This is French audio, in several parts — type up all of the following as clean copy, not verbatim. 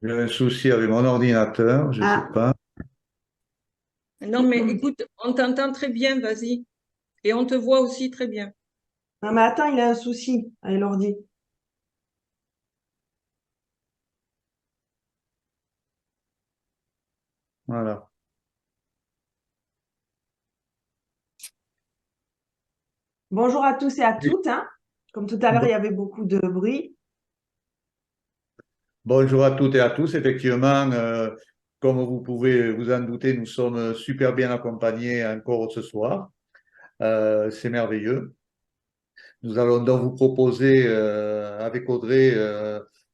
J'ai un souci avec mon ordinateur, je ne sais Ah, pas. Non, mais écoute, on t'entend très bien, vas-y. Et on te voit aussi très bien. non, mais attends, il a un souci avec l'ordi. Voilà. Bonjour à tous et à toutes, hein. Comme tout à l'heure, il Bon- y avait beaucoup de bruit. Bonjour à toutes et à tous. Effectivement, comme vous pouvez vous en douter, nous sommes super bien accompagnés encore ce soir. C'est merveilleux. Nous allons donc vous proposer avec Audrey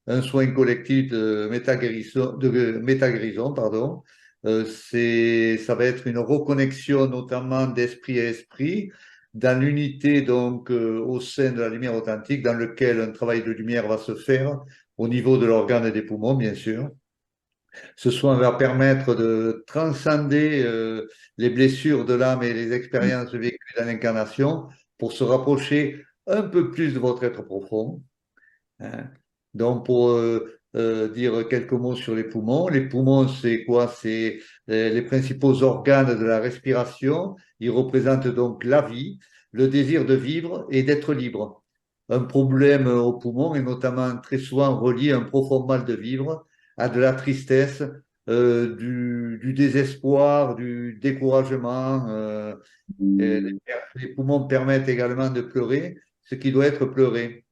un soin collectif de méta-guérison, pardon. Ça va être une reconnexion notamment d'esprit à esprit dans l'unité donc au sein de la lumière authentique dans lequel un travail de lumière va se faire au niveau de l'organe des poumons, bien sûr. Ce soin va permettre de transcender les blessures de l'âme et les expériences vécues dans l'incarnation pour se rapprocher un peu plus de votre être profond. Hein. Donc, pour dire quelques mots sur les poumons, c'est quoi? C'est les principaux organes de la respiration. Ils représentent donc la vie, le désir de vivre et d'être libre. Un problème aux poumons est notamment très souvent relié à un profond mal de vivre, à de la tristesse, du désespoir, du découragement. Et les poumons permettent également de pleurer ce qui doit être pleuré,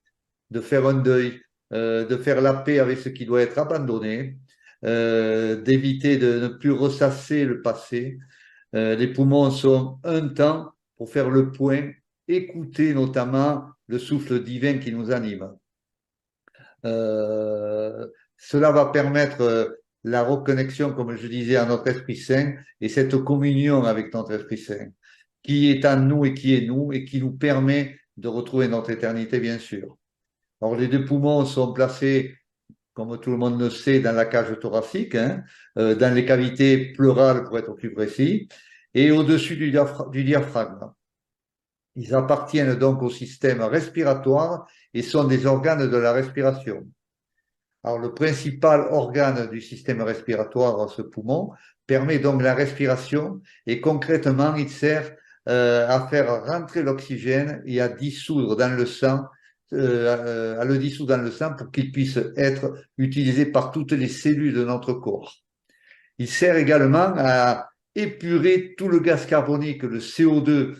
de faire un deuil, de faire la paix avec ce qui doit être abandonné, d'éviter de ne plus ressasser le passé. Les poumons sont un temps pour faire le point, écouter notamment le souffle divin qui nous anime. Euh, Cela va permettre la reconnexion, comme je disais, à notre Esprit Saint et cette communion avec notre Esprit Saint, qui est en nous et qui est nous et qui nous permet de retrouver notre éternité, bien sûr. Alors, les deux poumons sont placés, comme tout le monde le sait, dans la cage thoracique, hein, dans les cavités pleurales pour être plus précis, et au-dessus du diaphragme. Ils appartiennent donc au système respiratoire et sont des organes de la respiration. Alors, le principal organe du système respiratoire, ce poumon, permet donc la respiration et concrètement, il sert à faire rentrer l'oxygène et à dissoudre dans le sang, à le dissoudre dans le sang pour qu'il puisse être utilisé par toutes les cellules de notre corps. Il sert également à épurer tout le gaz carbonique, le CO2,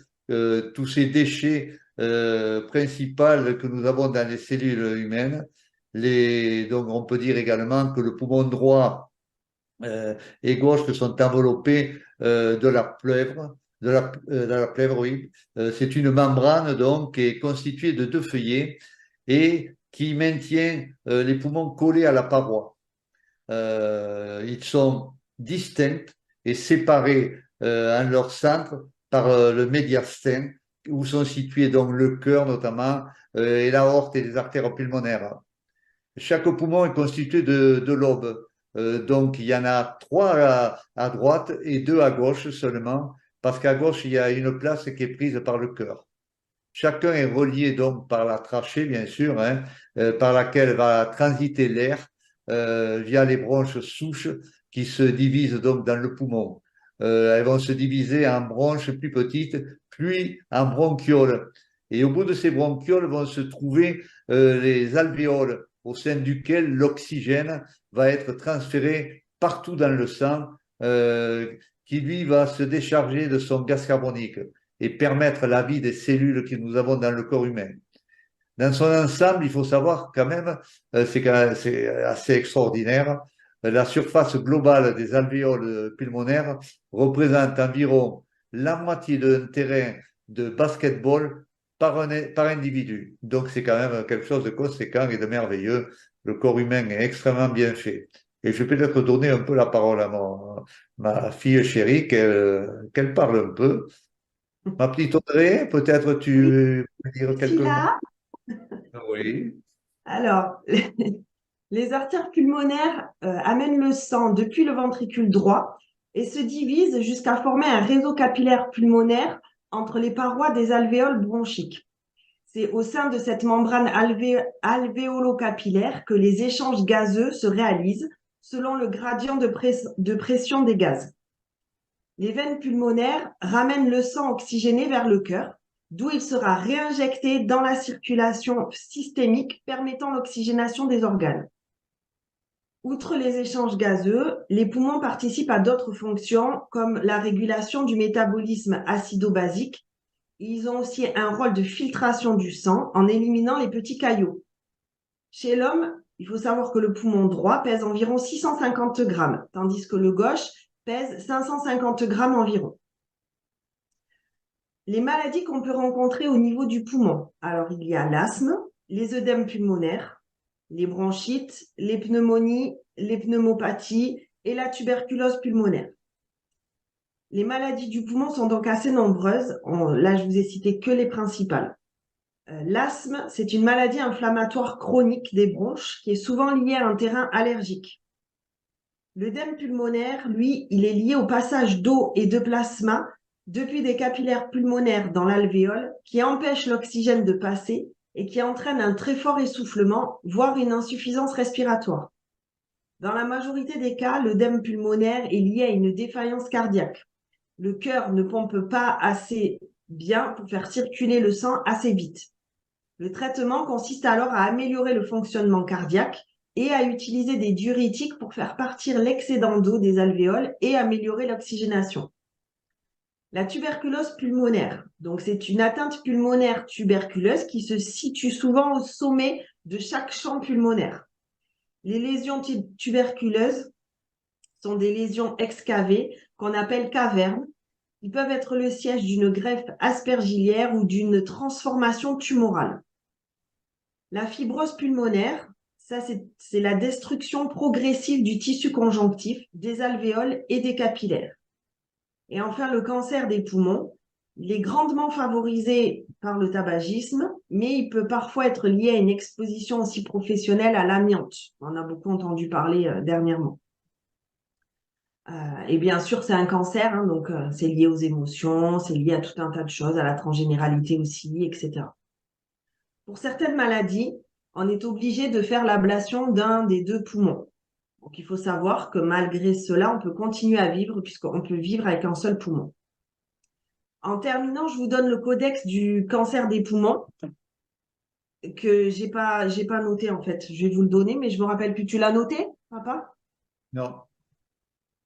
tous ces déchets principaux que nous avons dans les cellules humaines. Donc, on peut dire également que le poumon droit et gauche sont enveloppés de la plèvre, de la plèvre, oui. C'est une membrane donc qui est constituée de deux feuillets et qui maintient les poumons collés à la paroi. Ils sont distincts et séparés en leur centre par le médiastin, où sont situés donc le cœur notamment et l'aorte et les artères pulmonaires. Chaque poumon est constitué de lobes. Donc il y en a trois à droite et deux à gauche seulement, parce qu'à gauche il y a une place qui est prise par le cœur. Chacun est relié donc par la trachée, bien sûr, hein, par laquelle va transiter l'air via les bronches souches qui se divisent donc dans le poumon. Elles vont se diviser en bronches plus petites, puis en bronchioles. Et au bout de ces bronchioles vont se trouver les alvéoles, au sein duquel l'oxygène va être transféré partout dans le sang, qui lui va se décharger de son gaz carbonique et permettre la vie des cellules que nous avons dans le corps humain. Dans son ensemble, il faut savoir quand même, c'est assez extraordinaire, la surface globale des alvéoles pulmonaires représente environ la moitié d'un terrain de basketball par individu. Donc c'est quand même quelque chose de conséquent et de merveilleux. Le corps humain est extrêmement bien fait. Et je vais peut-être donner un peu la parole à ma fille chérie, qu'elle parle un peu. Ma petite Audrey, peut-être Oui, tu peux dire je suis quelques mots. là. Oui. Alors, les artères pulmonaires amènent le sang depuis le ventricule droit et se divisent jusqu'à former un réseau capillaire pulmonaire entre les parois des alvéoles bronchiques. C'est au sein de cette membrane alvéolo-capillaire que les échanges gazeux se réalisent selon le gradient de pression des gaz. Les veines pulmonaires ramènent le sang oxygéné vers le cœur, d'où il sera réinjecté dans la circulation systémique permettant l'oxygénation des organes. Outre les échanges gazeux, les poumons participent à d'autres fonctions comme la régulation du métabolisme acido-basique. Ils ont aussi un rôle de filtration du sang en éliminant les petits caillots. Chez l'homme, il faut savoir que le poumon droit pèse environ 650 grammes, tandis que le gauche pèse 550 grammes environ. Les maladies qu'on peut rencontrer au niveau du poumon. Alors, il y a l'asthme, les œdèmes pulmonaires, les bronchites, les pneumonies, les pneumopathies et la tuberculose pulmonaire. Les maladies du poumon sont donc assez nombreuses. Là, je vous ai cité que les principales. L'asthme, c'est une maladie inflammatoire chronique des bronches qui est souvent liée à un terrain allergique. L'œdème pulmonaire, lui, il est lié au passage d'eau et de plasma depuis des capillaires pulmonaires dans l'alvéole qui empêchent l'oxygène de passer et qui entraîne un très fort essoufflement, voire une insuffisance respiratoire. Dans la majorité des cas, l'œdème pulmonaire est lié à une défaillance cardiaque. Le cœur ne pompe pas assez bien pour faire circuler le sang assez vite. Le traitement consiste alors à améliorer le fonctionnement cardiaque et à utiliser des diurétiques pour faire partir l'excédent d'eau des alvéoles et améliorer l'oxygénation. La tuberculose pulmonaire, donc c'est une atteinte pulmonaire tuberculeuse qui se situe souvent au sommet de chaque champ pulmonaire. Les lésions tuberculeuses sont des lésions excavées qu'on appelle cavernes. Ils peuvent être le siège d'une greffe aspergiliaire ou d'une transformation tumorale. La fibrose pulmonaire, ça c'est la destruction progressive du tissu conjonctif, des alvéoles et des capillaires. Et enfin, le cancer des poumons, il est grandement favorisé par le tabagisme, mais il peut parfois être lié à une exposition aussi professionnelle à l'amiante. On en a beaucoup entendu parler dernièrement. Et bien sûr, c'est un cancer, hein, donc c'est lié aux émotions, c'est lié à tout un tas de choses, à la transgénéralité aussi, etc. Pour certaines maladies, on est obligé de faire l'ablation d'un des deux poumons. Donc, il faut savoir que malgré cela, on peut continuer à vivre puisqu'on peut vivre avec un seul poumon. En terminant, je vous donne le codex du cancer des poumons que j'ai pas noté en fait. Je vais vous le donner, mais je me rappelle plus. Tu l'as noté, papa? Non,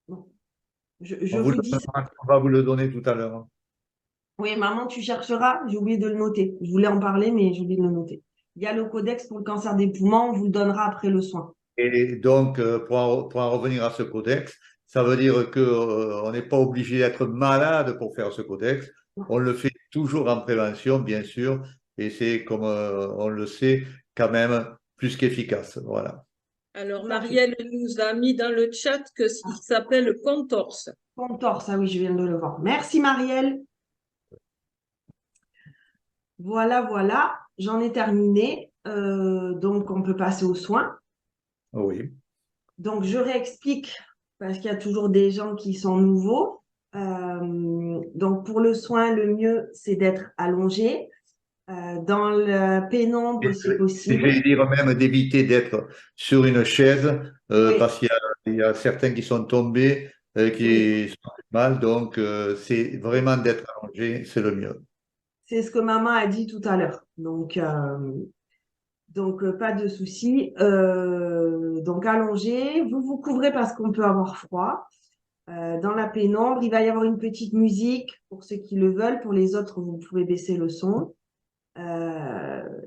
Bon. Je vous dis ça. on va vous le donner tout à l'heure. Oui, maman, tu chercheras. J'ai oublié de le noter. Je voulais en parler, mais j'ai oublié de le noter. Il y a le codex pour le cancer des poumons. On vous le donnera après le soin. Et donc, pour en revenir à ce codex, ça veut dire qu'on n'est pas obligé d'être malade pour faire ce codex. On le fait toujours en prévention, bien sûr, et c'est, comme on le sait, quand même plus qu'efficace. Voilà. Alors, Marielle nous a mis dans le chat que il s'appelle contorse. Contorse, ah oui, je viens de le voir. Merci, Marielle. Voilà, voilà. J'en ai terminé. Donc, on peut passer aux soins. Oui. Donc, je réexplique parce qu'il y a toujours des gens qui sont nouveaux. Donc, pour le soin, le mieux, c'est d'être allongé dans la pénombre si Et je possible. vais dire même d'éviter d'être sur une chaise Oui, parce qu'il y a certains qui sont tombés, oui, qui sont mal. Donc, c'est vraiment d'être allongé, c'est le mieux. c'est ce que maman a dit tout à l'heure. Donc, pas de souci. Donc, allongé, vous vous couvrez parce qu'on peut avoir froid. Dans la pénombre, il va y avoir une petite musique pour ceux qui le veulent. Pour les autres, vous pouvez baisser le son.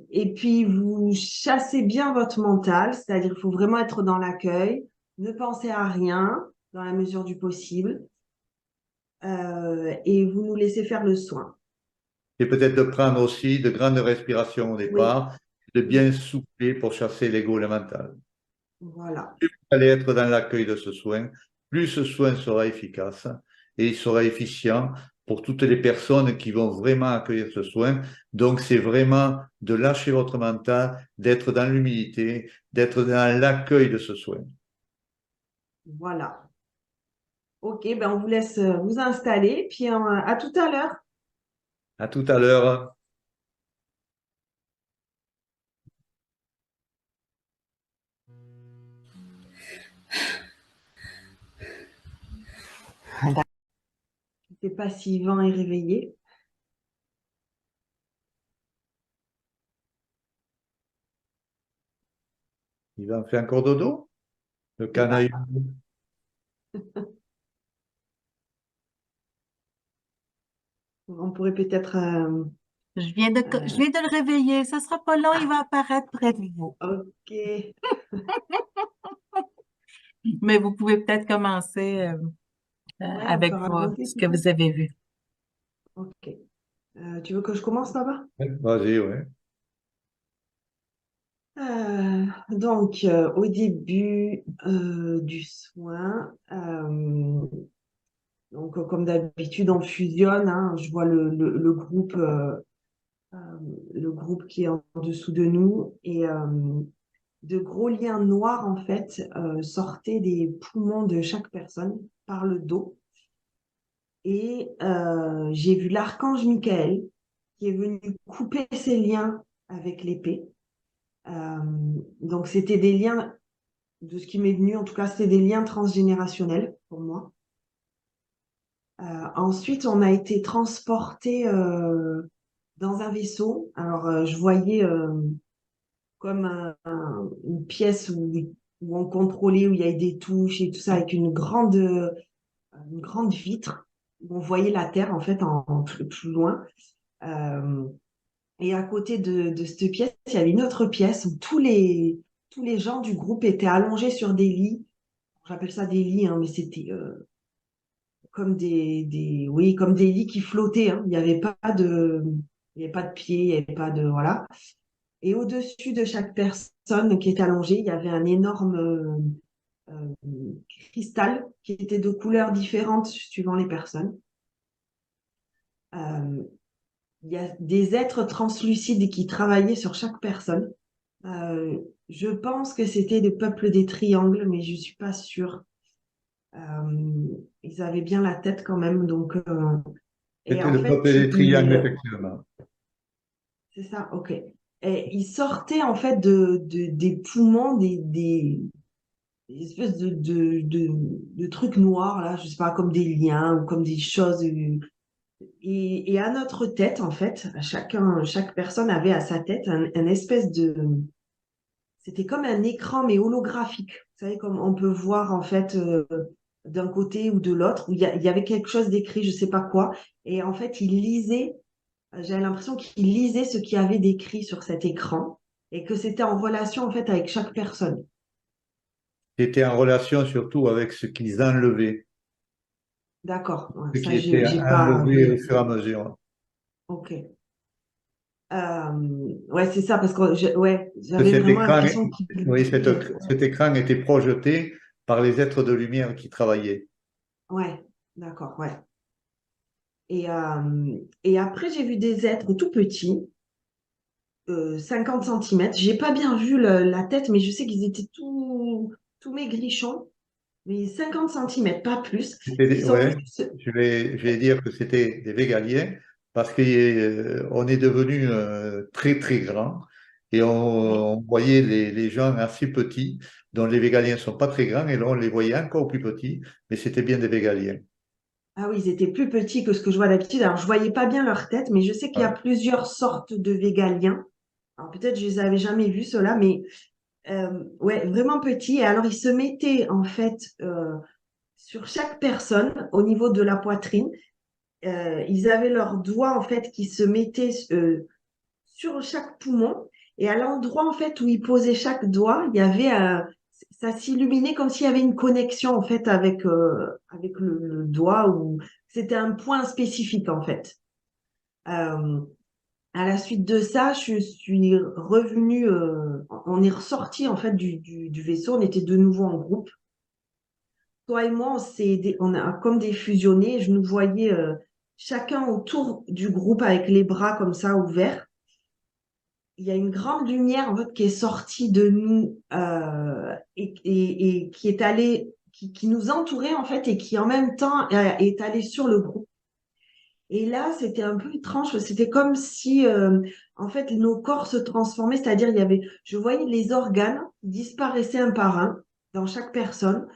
Et puis, vous chassez bien votre mental, c'est-à-dire qu'il faut vraiment être dans l'accueil, ne pensez à rien dans la mesure du possible, et vous nous laissez faire le soin. Et peut-être de prendre aussi de grandes respirations au Oui, départ, de oui, bien souffler pour chasser l'ego et le mental. voilà. Plus vous allez être dans l'accueil de ce soin, plus ce soin sera efficace et il sera efficient pour toutes les personnes qui vont vraiment accueillir ce soin. Donc, c'est vraiment de lâcher votre mental, d'être dans l'humilité, d'être dans l'accueil de ce soin. Voilà. Ok, ben on vous laisse vous installer, puis à tout à l'heure. À tout à l'heure. Je ne sais pas si Yvan est réveillé. Il va faire encore dodo, le Je sais pas. canaille. On pourrait peut-être. Je viens de le réveiller. Ça sera pas long, il va apparaître près de vous. Ok. Mais vous pouvez peut-être commencer Ouais, on peut avec raconter ce que peut-être. vous avez vu. Ok. Tu veux que je commence là-bas? Vas-y, ouais. Donc, au début du soin, donc comme d'habitude, on fusionne, hein. Je vois euh, le groupe qui est en dessous de nous et de gros liens noirs en fait sortaient des poumons de chaque personne par le dos. Et j'ai vu l'archange Michael qui est venu couper ses liens avec l'épée. Euh, donc c'était des liens, de ce qui m'est venu, en tout cas, c'était des liens transgénérationnels pour moi. Ensuite, on a été transporté dans un vaisseau. Alors, je voyais comme une pièce où on contrôlait, où il y avait des touches et tout ça, avec une grande vitre, où on voyait la Terre, en fait, en plus loin. Euh, et à côté de cette pièce, il y avait une autre pièce où tous les gens du groupe étaient allongés sur des lits. J'appelle ça des lits, hein, mais c'était comme oui, comme des lits qui flottaient, hein. Il n'y avait pas de pieds, il n'y avait pas de, voilà. Et au-dessus de chaque personne qui était allongée, il y avait un énorme cristal qui était de couleurs différentes suivant les personnes. Euh, il y a des êtres translucides qui travaillaient sur chaque personne. Euh, je pense que c'était le peuple des triangles, mais je suis pas sûre. Ils avaient bien la tête quand même, donc et C'était en le fait peuple des triangles, effectivement. c'est ça, ok. Et ils sortaient en fait des poumons, des espèces de trucs noirs là, je sais pas, comme des liens ou comme des choses. Et à notre tête en fait, chaque personne avait à sa tête un espèce c'était comme un écran mais holographique. Vous savez, comme on peut voir en fait d'un côté ou de l'autre, où il y avait quelque chose d'écrit, je sais pas quoi. Et en fait, il lisait, j'avais l'impression qu'il lisait ce qu'il y avait d'écrit sur cet écran et que c'était en relation en fait avec chaque personne. C'était en relation surtout avec ce qu'ils enlevaient, D'accord, ouais, ce ça qui était j'ai pas enlevé au fur et à vérifié. mesure. Ok. Ouais, c'est ça parce que ouais, Que j'avais cet vraiment écran, l'impression qu'il oui, lisait. cet écran était projeté par les êtres de lumière qui travaillaient. Ouais, d'accord, ouais. Et après, j'ai vu des êtres tout petits, 50 centimètres. J'ai pas bien vu la tête, mais je sais qu'ils étaient tout maigrichons, mais 50 centimètres, pas plus, qui sont Ouais, venus. je vais dire que c'était des végaliens parce qu'on est devenu très très grand et Ouais. on voyait les gens assez petits, dont les végaliens sont pas très grands et là on les voyait encore plus petits, mais c'était bien des végaliens. Ah oui, ils étaient plus petits que ce que je vois d'habitude. Alors, je voyais pas bien leur tête, mais je sais qu'il y a Ouais. plusieurs sortes de végaliens. Alors, peut-être je les avais jamais vus, ceux-là, mais ouais, vraiment petits. Et alors, ils se mettaient en fait sur chaque personne au niveau de la poitrine. Ils avaient leurs doigts en fait qui se mettaient sur chaque poumon et à l'endroit en fait où ils posaient chaque doigt, il y avait ça s'illuminait comme s'il y avait une connexion en fait avec le doigt ou c'était un point spécifique en fait. Euh, à la suite de ça, je suis revenue, on est ressorti en fait du vaisseau, on était de nouveau en groupe. Toi et moi, on a comme des fusionnés. Je nous voyais chacun autour du groupe avec les bras comme ça ouverts. Il y a une grande lumière en fait qui est sortie de nous et qui est allée, qui nous entourait en fait et qui en même temps est allée sur le groupe. Et là, c'était un peu étrange. C'était comme si en fait nos corps se transformaient, c'est-à-dire je voyais les organes qui disparaissaient un par un dans chaque personne.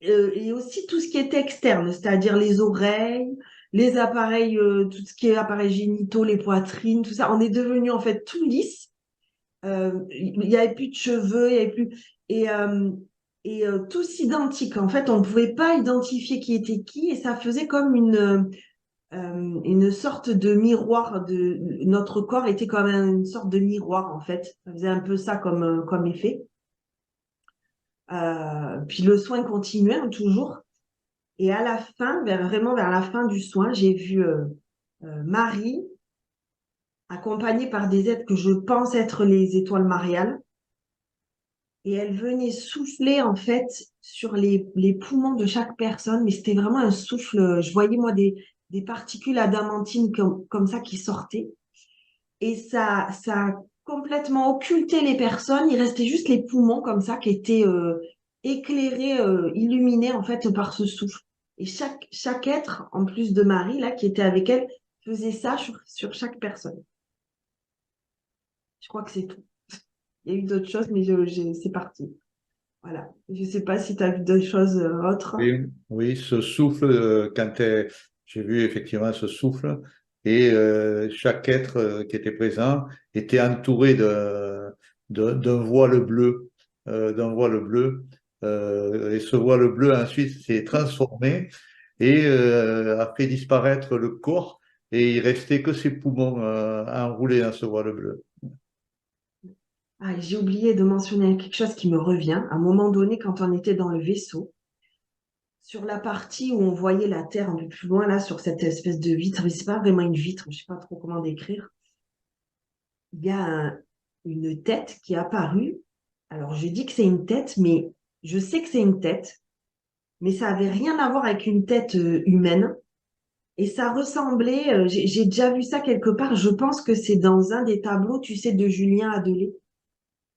et aussi tout ce qui est externe, c'est-à-dire les oreilles, les appareils, tout ce qui est appareils génitaux, les poitrines, tout ça. On est devenu en fait tout lisse. Il n'y avait plus de cheveux, il y avait plus et tous identiques. En fait, on ne pouvait pas identifier qui était qui et ça faisait comme une sorte de miroir de notre corps était comme une sorte de miroir en fait. Ça faisait un peu ça comme effet. Puis le soin continuait hein, toujours. Et à la fin, vraiment vers la fin du soin, j'ai vu Marie accompagnée par des êtres que je pense être les étoiles mariales. Et elle venait souffler en fait sur les poumons de chaque personne, mais c'était vraiment un souffle. Je voyais moi des particules adamantines comme ça qui sortaient. Et ça a complètement occulté les personnes. Il restait juste les poumons comme ça qui étaient éclairés, illuminés en fait par ce souffle. Et chaque être, en plus de Marie, là, qui était avec elle, faisait ça sur chaque personne. Je crois que c'est tout. Il y a eu d'autres choses, mais c'est parti. Voilà. Je ne sais pas si tu as vu d'autres choses autres. Oui, oui, ce souffle, j'ai vu effectivement ce souffle, et chaque être qui était présent était entouré d'un voile bleu, d'un voile bleu, et ce voile bleu ensuite s'est transformé et a fait disparaître le corps, et il restait que ses poumons enroulés dans ce voile bleu. Ah, et j'ai oublié de mentionner quelque chose qui me revient. À un moment donné, quand on était dans le vaisseau, sur la partie où on voyait la Terre un peu plus loin, là, sur cette espèce de vitre, mais c'est pas vraiment une vitre, je sais pas trop comment décrire, il y a une tête qui est apparue. Alors, je dis que c'est une tête, mais je sais que c'est une tête, mais ça avait rien à voir avec une tête humaine. Et ça ressemblait, j'ai déjà vu ça quelque part, je pense que c'est dans un des tableaux, tu sais, de Julien Adelé.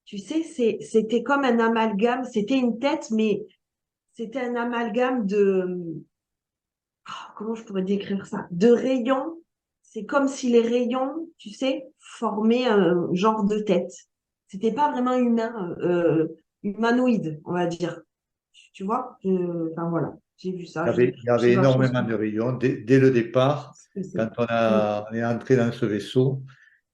Tu sais, c'était comme un amalgame, c'était une tête, mais c'était un amalgame comment je pourrais décrire ça? De rayons. C'est comme si les rayons, tu sais, formaient un genre de tête. C'était pas vraiment humain, humanoïde, on va dire. Tu vois? Enfin voilà, j'ai vu ça. Il y Je sais avait pas trop ce énormément de rayons. Dès le départ, que c'est. quand Mm. on est entré dans ce vaisseau,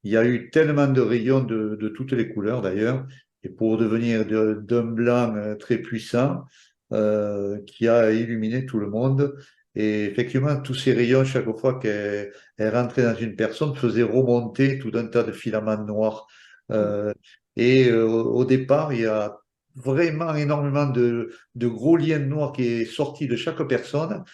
il y a eu tellement de rayons de toutes les couleurs d'ailleurs, et pour devenir d'un blanc très puissant qui a illuminé tout le monde. Et effectivement, tous ces rayons, chaque fois qu'elle rentrait dans une personne, faisaient remonter tout un tas de filaments noirs. Euh, au départ, il y a vraiment énormément de gros liens noirs qui est sorti de chaque personne.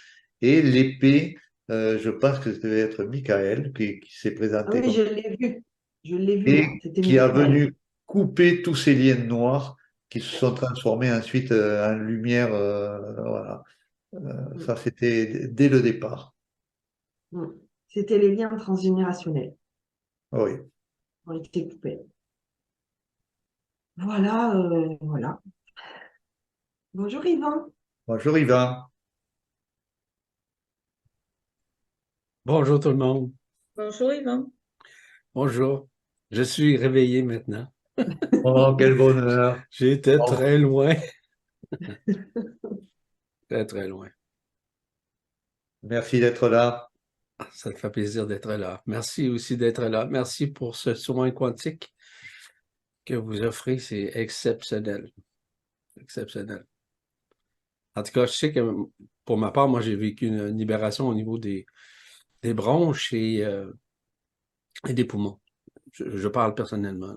Et l'épée, je pense que ça devait être Michael qui s'est Ah présenté oui, comme je l'ai vu. Je l'ai vu, moi. et C'était qui a Michael. venu couper tous ces liens noirs qui se sont transformés ensuite en lumière. Voilà. Mm. Ça, c'était dès le départ. Mm. C'était les liens transgénérationnels Oui. qui ont été coupés. Voilà, voilà. Bonjour Yvan. Bonjour Yvan. Bonjour tout le monde. Bonjour Yvan. Bonjour. Je suis réveillé maintenant. Oh, quel bonheur. J'étais Oh, très loin. Très, très loin. merci d'être là. Ça te fait plaisir d'être là. Merci aussi d'être là. Merci pour ce soin quantique que vous offrez. C'est exceptionnel. Exceptionnel. En tout cas, je sais que pour ma part, moi, j'ai vécu une libération au niveau des bronches et des poumons. Je parle personnellement.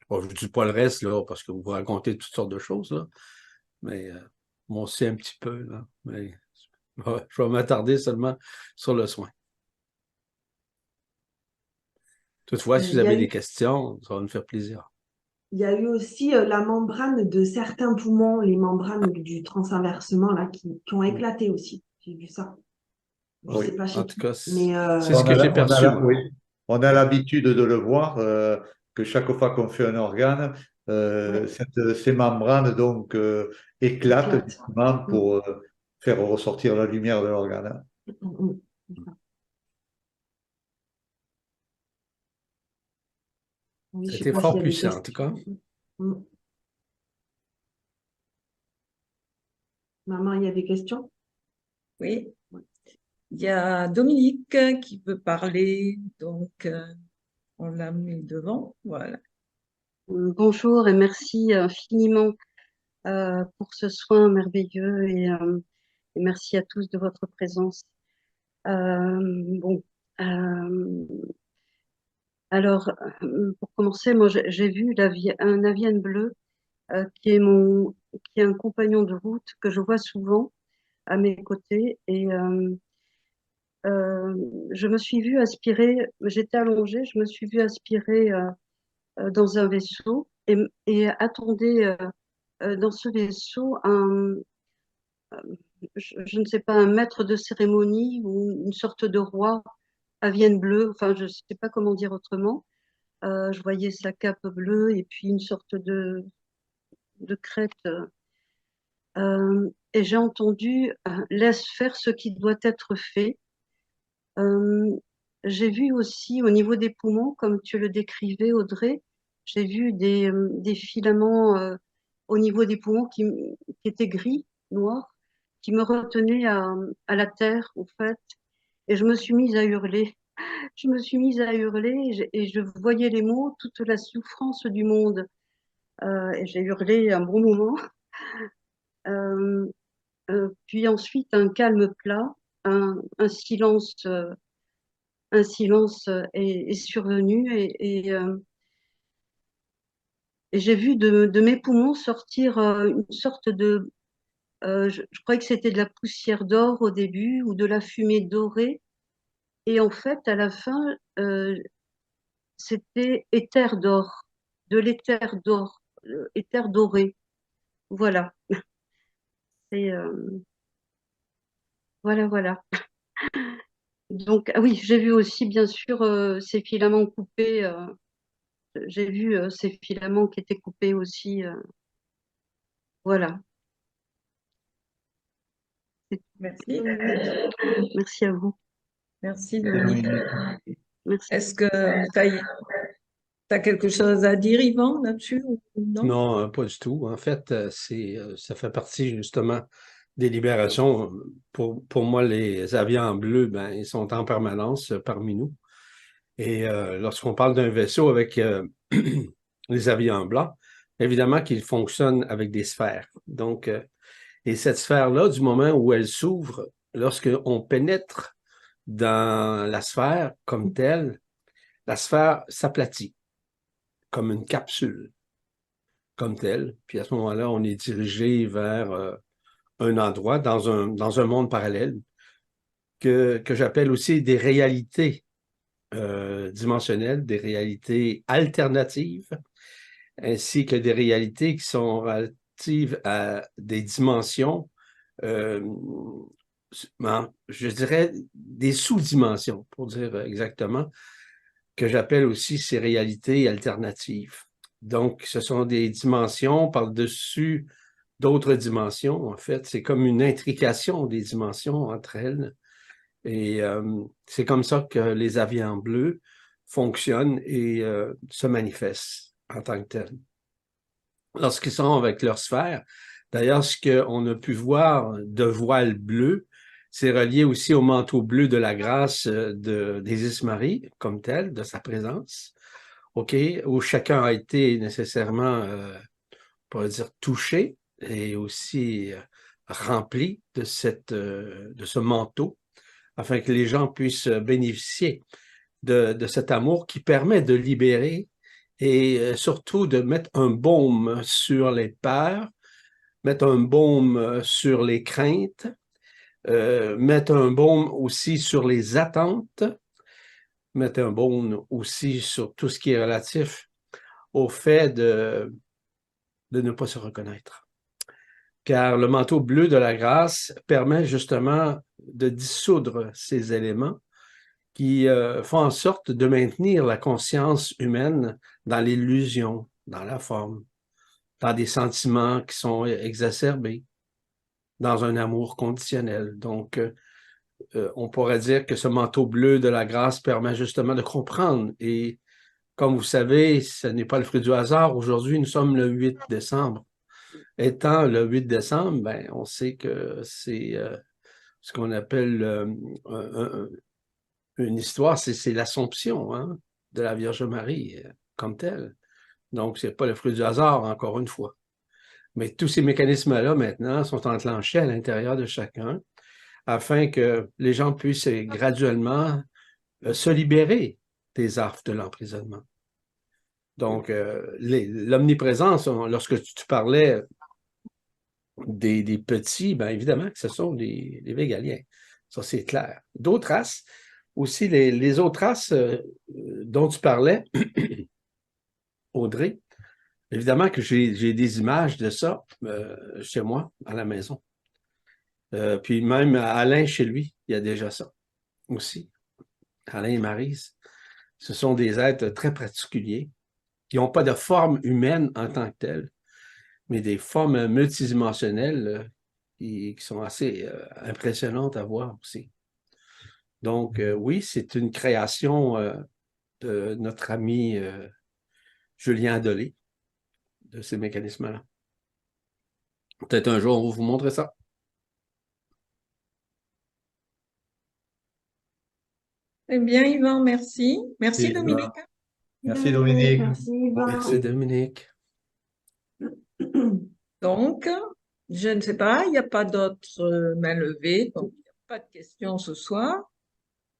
Bon, je ne dis pas le reste, là, parce que vous racontez toutes sortes de choses, là. Mais moi aussi un petit peu, là. Mais je vais m'attarder seulement sur le soin. Toutefois, si vous Il y a avez eu, des questions, ça va nous faire plaisir. il y a eu aussi la membrane de certains poumons, les membranes du transinversement là, qui ont éclaté aussi. J'ai vu ça. Je Oui. sais pas En chez tout qui, cas, mais c'est ce que j'ai perçu, moi. Oui. On a l'habitude de le voir, que chaque fois qu'on fait un organe, ouais, ces membranes donc éclatent éclate. justement Mm, pour faire ressortir la lumière de l'organe. c'est ça. Oui, je sais C'était pas s'il fort y a des puissant, en tout cas. questions. Mm. Maman, il y a des questions? Oui. Il y a Dominique qui veut parler, donc on l'a mis devant. Voilà. Bonjour et merci infiniment pour ce soin merveilleux et merci à tous de votre présence. Bon, alors pour commencer, moi j'ai vu un avienne bleu qui est un compagnon de route que je vois souvent à mes côtés et je me suis vue aspirer, j'étais allongée, je me suis vue aspirer dans un vaisseau et attendait dans ce vaisseau je ne sais pas, un maître de cérémonie ou une sorte de roi à Vienne bleue, enfin je ne sais pas comment dire autrement. Je voyais sa cape bleue et puis une sorte de crête. Et j'ai entendu laisse faire ce qui doit être fait. Euh, j'ai vu aussi au niveau des poumons, comme tu le décrivais, Audrey, j'ai vu des filaments au niveau des poumons qui étaient gris, noirs, qui me retenaient à la terre, au fait. Et je me suis mise à hurler. Je me suis mise à hurler et je voyais les mots, toute la souffrance du monde. Et j'ai hurlé un bon moment. Euh, puis ensuite, un calme plat, un silence. Un silence est survenu et j'ai vu de mes poumons sortir une sorte je croyais que c'était de la poussière d'or au début ou de la fumée dorée. Et en fait, à la fin, c'était éther d'or, de l'éther d'or, éther doré. Voilà. Et, voilà, voilà. Donc, ah oui, j'ai vu aussi, bien sûr, ces filaments coupés. J'ai vu ces filaments qui étaient coupés aussi. Voilà. Merci. Merci à vous. Merci, Dominique. Merci. Est-ce que tu as quelque chose à dire, Yvan, là-dessus ou non? Non, pas du tout. En fait, ça fait partie justement des libérations. Pour moi, les avions en bleu, ben, ils sont en permanence parmi nous. Et lorsqu'on parle d'un vaisseau avec les avions en blanc, évidemment qu'ils fonctionnent avec des sphères. Donc, et cette sphère-là, du moment où elle s'ouvre, lorsqu'on pénètre dans la sphère comme telle, la sphère s'aplatit comme une capsule, comme telle. Puis à ce moment-là, on est dirigé vers un endroit dans un monde parallèle que j'appelle aussi des réalités dimensionnelles, des réalités alternatives, ainsi que des réalités qui sont relatives à des dimensions, je dirais des sous-dimensions, pour dire exactement, que j'appelle aussi ces réalités alternatives. Donc, ce sont des dimensions par-dessus d'autres dimensions. En fait, c'est comme une intrication des dimensions entre elles. Et c'est comme ça que les avions bleus fonctionnent et se manifestent en tant que tels. Lorsqu'ils sont avec leur sphère, d'ailleurs, ce qu'on a pu voir de voile bleu, c'est relié aussi au manteau bleu de la grâce d'Isis-Marie, comme tel, de sa présence, OK, où chacun a été nécessairement, on pourrait dire, touché et aussi rempli de ce manteau, afin que les gens puissent bénéficier de cet amour qui permet de libérer et surtout de mettre un baume sur les peurs, mettre un baume sur les craintes, mettre un baume aussi sur les attentes, mettre un baume aussi sur tout ce qui est relatif au fait de ne pas se reconnaître. Car le manteau bleu de la grâce permet justement de dissoudre ces éléments qui font en sorte de maintenir la conscience humaine dans l'illusion, dans la forme, dans des sentiments qui sont exacerbés, dans un amour conditionnel. Donc, on pourrait dire que ce manteau bleu de la grâce permet justement de comprendre. Et comme vous savez, ce n'est pas le fruit du hasard. Aujourd'hui, nous sommes le 8 décembre. Étant le 8 décembre, ben, on sait que c'est ce qu'on appelle une histoire, c'est l'Assomption, hein, de la Vierge Marie comme telle. Donc, c'est pas le fruit du hasard, encore une fois. Mais tous ces mécanismes-là, maintenant, sont enclenchés à l'intérieur de chacun afin que les gens puissent graduellement se libérer des affres de l'emprisonnement. Donc, l'omniprésence, lorsque tu parlais des petits, bien évidemment que ce sont les végaliens. Ça, c'est clair. D'autres races, aussi les autres races dont tu parlais, Audrey, évidemment que j'ai des images de ça chez moi, à la maison. Puis même Alain, chez lui, il y a déjà ça aussi. Alain et Maryse, ce sont des êtres très particuliers qui n'ont pas de forme humaine en tant que telle, mais des formes multidimensionnelles qui sont assez impressionnantes à voir aussi. Donc, oui, c'est une création de notre ami Julien Adolé, de ces mécanismes-là. Peut-être un jour, on va vous montrer ça. Eh bien, Yvan, merci. Merci, Et, Dominique. merci Dominique. Merci, Yvan. Merci, Dominique. Donc, je ne sais pas, il n'y a pas d'autres mains levées, donc il n'y a pas de questions ce soir.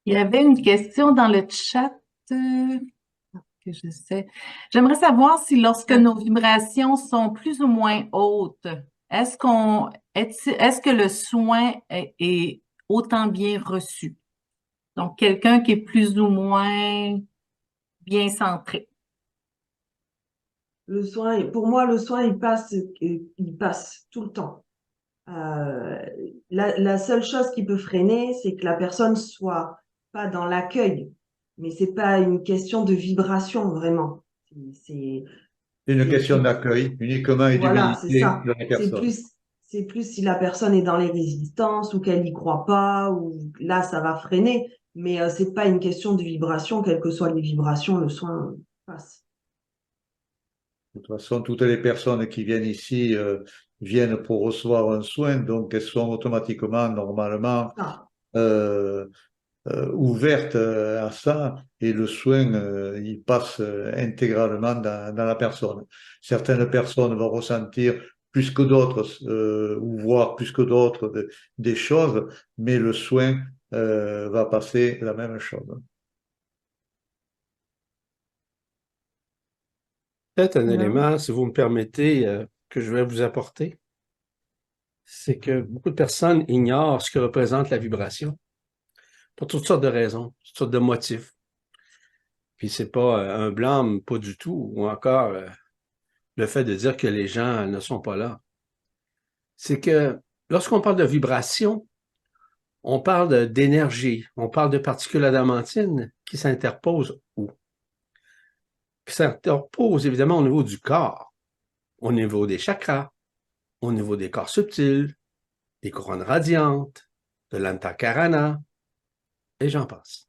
Il y avait une question dans le chat que je sais. J'aimerais savoir si lorsque nos vibrations sont plus ou moins hautes, est-ce que le soin est autant bien reçu? Donc, quelqu'un qui est plus ou moins bien centré. Le soin, pour moi, le soin, il passe tout le temps. La seule chose qui peut freiner, c'est que la personne soit pas dans l'accueil. Mais c'est pas une question de vibration, vraiment. C'est Une c'est question plus- d'accueil uniquement et Voilà, c'est d'humilité ça. de la C'est personne. c'est plus si la personne est dans les résistances ou qu'elle n'y croit pas, ou là, ça va freiner. Mais c'est pas une question de vibration, quelles que soient les vibrations, le soin passe. De toute façon, toutes les personnes qui viennent ici viennent pour recevoir un soin, donc elles sont automatiquement, normalement, Ah, euh, ouvertes à ça, et le soin, il passe intégralement dans la personne. Certaines personnes vont ressentir plus que d'autres, ou voir plus que d'autres des choses, mais le soin va passer la même chose. Peut-être un ben oui. élément, si vous me permettez, que je vais vous apporter, c'est que beaucoup de personnes ignorent ce que représente la vibration pour toutes sortes de raisons, toutes sortes de motifs. Puis c'est pas un blâme, pas du tout, ou encore le fait de dire que les gens ne sont pas là. C'est que lorsqu'on parle de vibration, on parle d'énergie, on parle de particules adamantines qui s'interposent où? Qui s'interposent évidemment au niveau du corps, au niveau des chakras, au niveau des corps subtils, des couronnes radiantes, de l'antakarana, et j'en passe.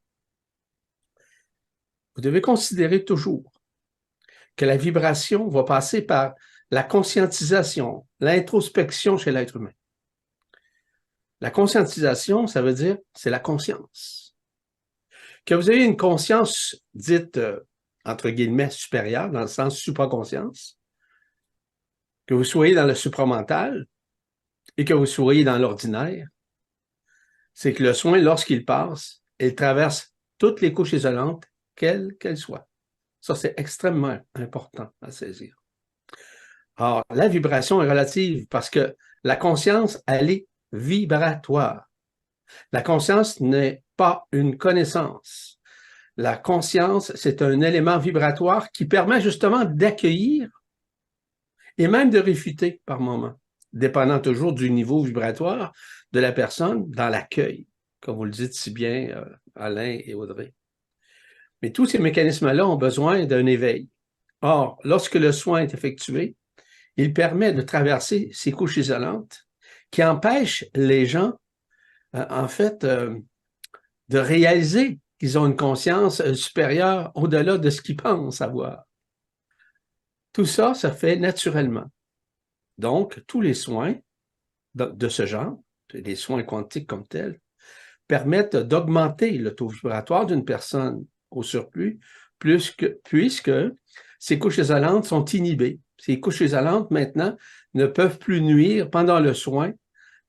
Vous devez considérer toujours que la vibration va passer par la conscientisation, l'introspection chez l'être humain. La conscientisation, ça veut dire, c'est la conscience. Que vous ayez une conscience dite, entre guillemets, supérieure, dans le sens supraconscience, que vous soyez dans le supramental et que vous soyez dans l'ordinaire, c'est que le soin, lorsqu'il passe, il traverse toutes les couches isolantes, quelles qu'elles soient. Ça, c'est extrêmement important à saisir. Alors, la vibration est relative parce que la conscience, elle est vibratoire. La conscience n'est pas une connaissance. La conscience, c'est un élément vibratoire qui permet justement d'accueillir et même de réfuter par moment, dépendant toujours du niveau vibratoire de la personne dans l'accueil, comme vous le dites si bien, Alain et Audrey. Mais tous ces mécanismes-là ont besoin d'un éveil. Or, lorsque le soin est effectué, il permet de traverser ces couches isolantes qui empêchent les gens, en fait, de réaliser qu'ils ont une conscience supérieure au-delà de ce qu'ils pensent avoir. Tout ça, ça fait naturellement. Donc, tous les soins de ce genre, les soins quantiques comme tels, permettent d'augmenter le taux vibratoire d'une personne au surplus, puisque ces couches isolantes sont inhibées. Ces couches isolantes, maintenant, ne peuvent plus nuire pendant le soin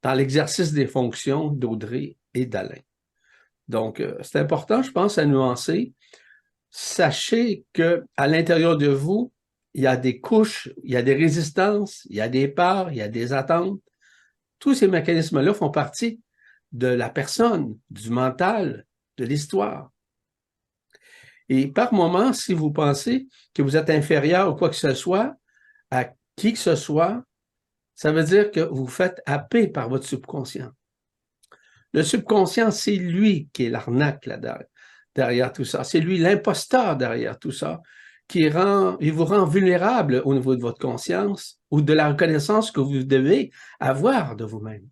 dans l'exercice des fonctions d'Audrey et d'Alain. Donc, c'est important, je pense, à nuancer. Sachez qu'à l'intérieur de vous, il y a des couches, il y a des résistances, il y a des peurs, il y a des attentes. Tous ces mécanismes-là font partie de la personne, du mental, de l'histoire. Et par moment, si vous pensez que vous êtes inférieur ou quoi que ce soit, à qui que ce soit, ça veut dire que vous faites happer par votre subconscient. Le subconscient, c'est lui qui est l'arnaque là derrière tout ça. C'est lui l'imposteur derrière tout ça, il vous rend vulnérable au niveau de votre conscience ou de la reconnaissance que vous devez avoir de vous-même.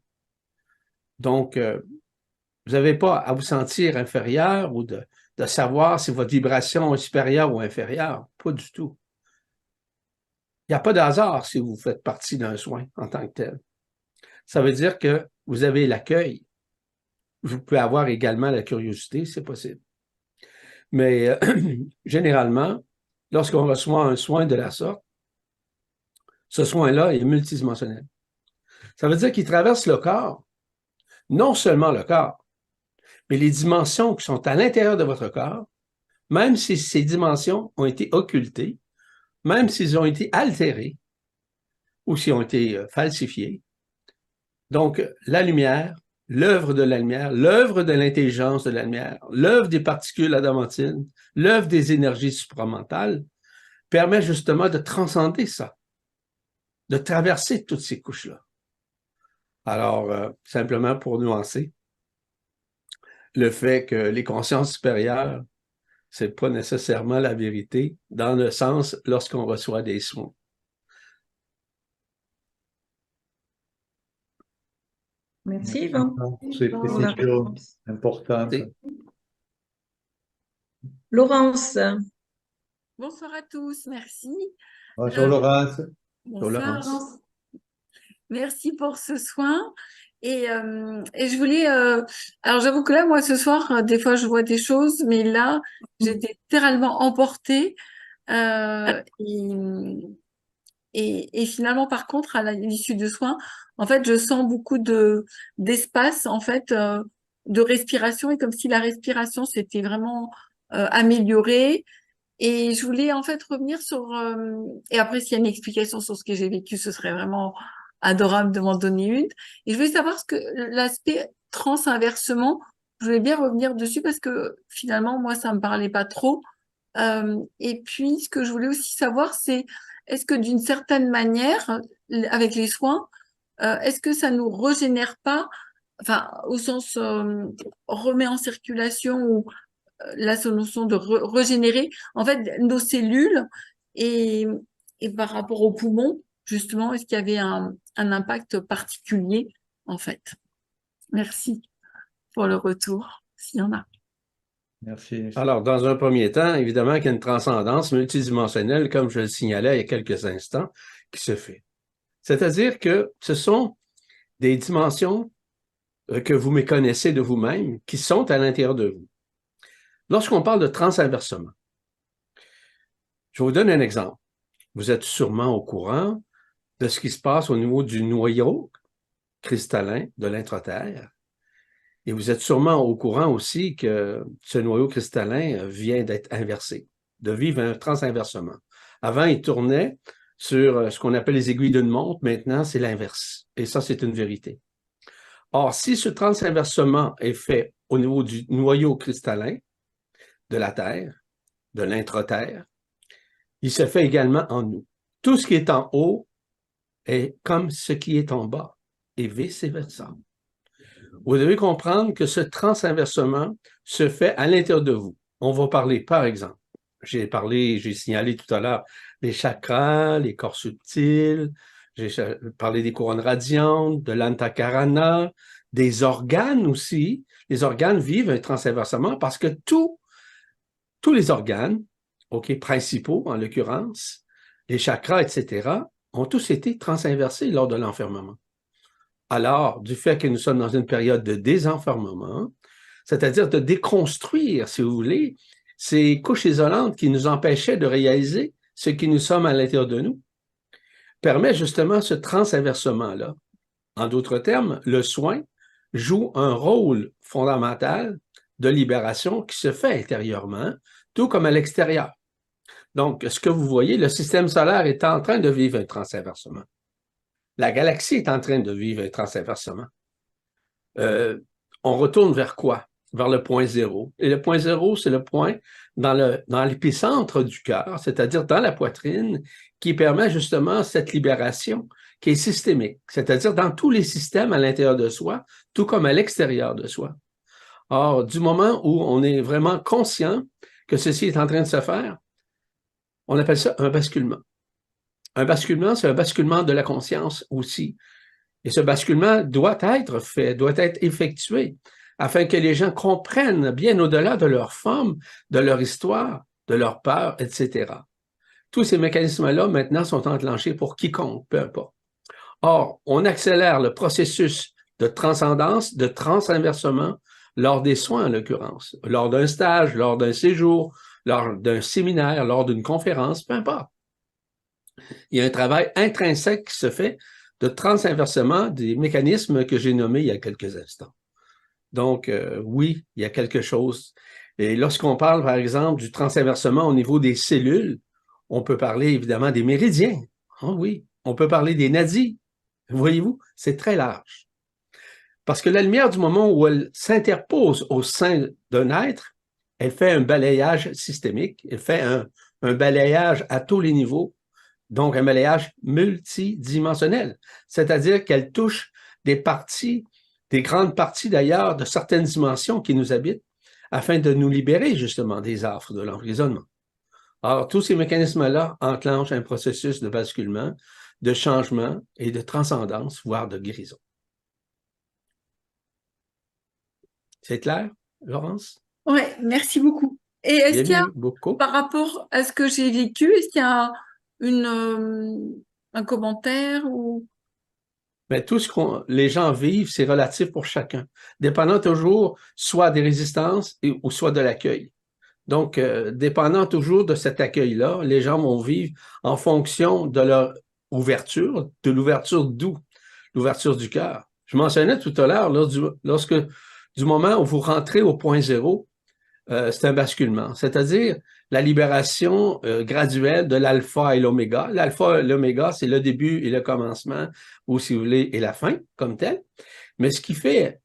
Donc, vous n'avez pas à vous sentir inférieur ou de savoir si votre vibration est supérieure ou inférieure. Pas du tout. Il n'y a pas de hasard si vous faites partie d'un soin en tant que tel. Ça veut dire que vous avez l'accueil. Vous pouvez avoir également la curiosité, c'est possible. Mais généralement, lorsqu'on reçoit un soin de la sorte, ce soin-là est multidimensionnel. Ça veut dire qu'il traverse le corps, non seulement le corps, mais les dimensions qui sont à l'intérieur de votre corps, même si ces dimensions ont été occultées, même s'ils ont été altérés ou s'ils ont été falsifiés. Donc, la lumière, l'œuvre de la lumière, l'œuvre de l'intelligence de la lumière, l'œuvre des particules adamantines, l'œuvre des énergies supramentales permet justement de transcender ça, de traverser toutes ces couches-là. Alors, simplement pour nuancer, le fait que les consciences supérieures, c'est pas nécessairement la vérité, dans le sens lorsqu'on reçoit des soins. Merci, Yvan. C'est une précision importante. Laurence. Bonsoir à tous, merci. Bonjour Laurence. Bonsoir. Laurence. Merci pour ce soin. Et je voulais... alors j'avoue que là, moi, ce soir, des fois, je vois des choses, mais là, j'étais littéralement emportée. Et finalement, par contre, à l'issue de soins, en fait, je sens beaucoup d'espace, en fait, de respiration, et comme si la respiration s'était vraiment améliorée. Et je voulais en fait revenir sur... et après, s'il y a une explication sur ce que j'ai vécu, ce serait vraiment adorable de m'en donner une. Et je voulais savoir ce que l'aspect trans-inversement, je voulais bien revenir dessus parce que finalement, moi, ça me parlait pas trop. Et puis, ce que je voulais aussi savoir, c'est est-ce que d'une certaine manière, avec les soins, est-ce que ça nous régénère pas, enfin, au sens remet en circulation ou la solution de régénérer en fait nos cellules et par rapport aux poumons, justement, est-ce qu'il y avait un impact particulier en fait? Merci pour le retour, s'il y en a. Merci. Alors, dans un premier temps, évidemment qu'il y a une transcendance multidimensionnelle, comme je le signalais il y a quelques instants, qui se fait. C'est-à-dire que ce sont des dimensions que vous méconnaissez de vous-même, qui sont à l'intérieur de vous. Lorsqu'on parle de transinversement, je vous donne un exemple. Vous êtes sûrement au courant de ce qui se passe au niveau du noyau cristallin de l'intraterre. Et vous êtes sûrement au courant aussi que ce noyau cristallin vient d'être inversé, de vivre un transinversement. Avant, il tournait sur ce qu'on appelle les aiguilles d'une montre. Maintenant, c'est l'inverse. Et ça, c'est une vérité. Or, si ce transinversement est fait au niveau du noyau cristallin de la Terre, de l'intraterre, il se fait également en nous. Tout ce qui est en haut est comme ce qui est en bas, et vice-versa. Vous devez comprendre que ce transinversement se fait à l'intérieur de vous. On va parler, par exemple, j'ai signalé tout à l'heure les chakras, les corps subtils, j'ai parlé des couronnes radiantes, de l'antakarana, des organes aussi. Les organes vivent un transinversement parce que tous les organes, principaux en l'occurrence, les chakras, etc., ont tous été transinversés lors de l'enfermement. Alors, du fait que nous sommes dans une période de désenfermement, c'est-à-dire de déconstruire, si vous voulez, ces couches isolantes qui nous empêchaient de réaliser ce qui nous sommes à l'intérieur de nous, permet justement ce transinversement-là. En d'autres termes, le soin joue un rôle fondamental de libération qui se fait intérieurement, tout comme à l'extérieur. Donc, ce que vous voyez, le système solaire est en train de vivre un transinversement. La galaxie est en train de vivre un transinversement. On retourne vers quoi? Vers le point zéro. Et le point zéro, c'est le point dans l'épicentre du cœur, c'est-à-dire dans la poitrine, qui permet justement cette libération qui est systémique, c'est-à-dire dans tous les systèmes à l'intérieur de soi, tout comme à l'extérieur de soi. Or, du moment où on est vraiment conscient que ceci est en train de se faire, on appelle ça un basculement. Un basculement, c'est un basculement de la conscience aussi. Et ce basculement doit être fait, doit être effectué, afin que les gens comprennent bien au-delà de leur forme, de leur histoire, de leur peur, etc. Tous ces mécanismes-là, maintenant, sont enclenchés pour quiconque, peu importe. Or, on accélère le processus de transcendance, de transinversement, lors des soins, en l'occurrence, lors d'un stage, lors d'un séjour, lors d'un séminaire, lors d'une conférence, peu importe. Il y a un travail intrinsèque qui se fait de transinversement des mécanismes que j'ai nommés il y a quelques instants. Donc, oui, il y a quelque chose. Et lorsqu'on parle, par exemple, du transinversement au niveau des cellules, on peut parler évidemment des méridiens. Oh, oui, on peut parler des nadis. Voyez-vous, c'est très large. Parce que la lumière, du moment où elle s'interpose au sein d'un être, elle fait un balayage systémique, elle fait un balayage à tous les niveaux, donc un balayage multidimensionnel, c'est-à-dire qu'elle touche des parties, des grandes parties d'ailleurs, de certaines dimensions qui nous habitent, afin de nous libérer justement des affres de l'emprisonnement. Alors, tous ces mécanismes-là enclenchent un processus de basculement, de changement et de transcendance, voire de guérison. C'est clair, Laurence? Oui, merci beaucoup. Et est-ce qu'il y a, beaucoup. par rapport à ce que j'ai vécu, est-ce qu'il y a un commentaire ou... Mais tout ce que les gens vivent, c'est relatif pour chacun, dépendant toujours soit des résistances ou soit de l'accueil. Donc, dépendant toujours de cet accueil-là, les gens vont vivre en fonction de leur ouverture, de l'ouverture d'où? L'ouverture du cœur. Je mentionnais tout à l'heure, lorsque du moment où vous rentrez au point zéro, c'est un basculement, c'est-à-dire la libération graduelle de l'alpha et l'oméga. L'alpha et l'oméga, c'est le début et le commencement, ou si vous voulez, et la fin, comme tel. Mais ce qui fait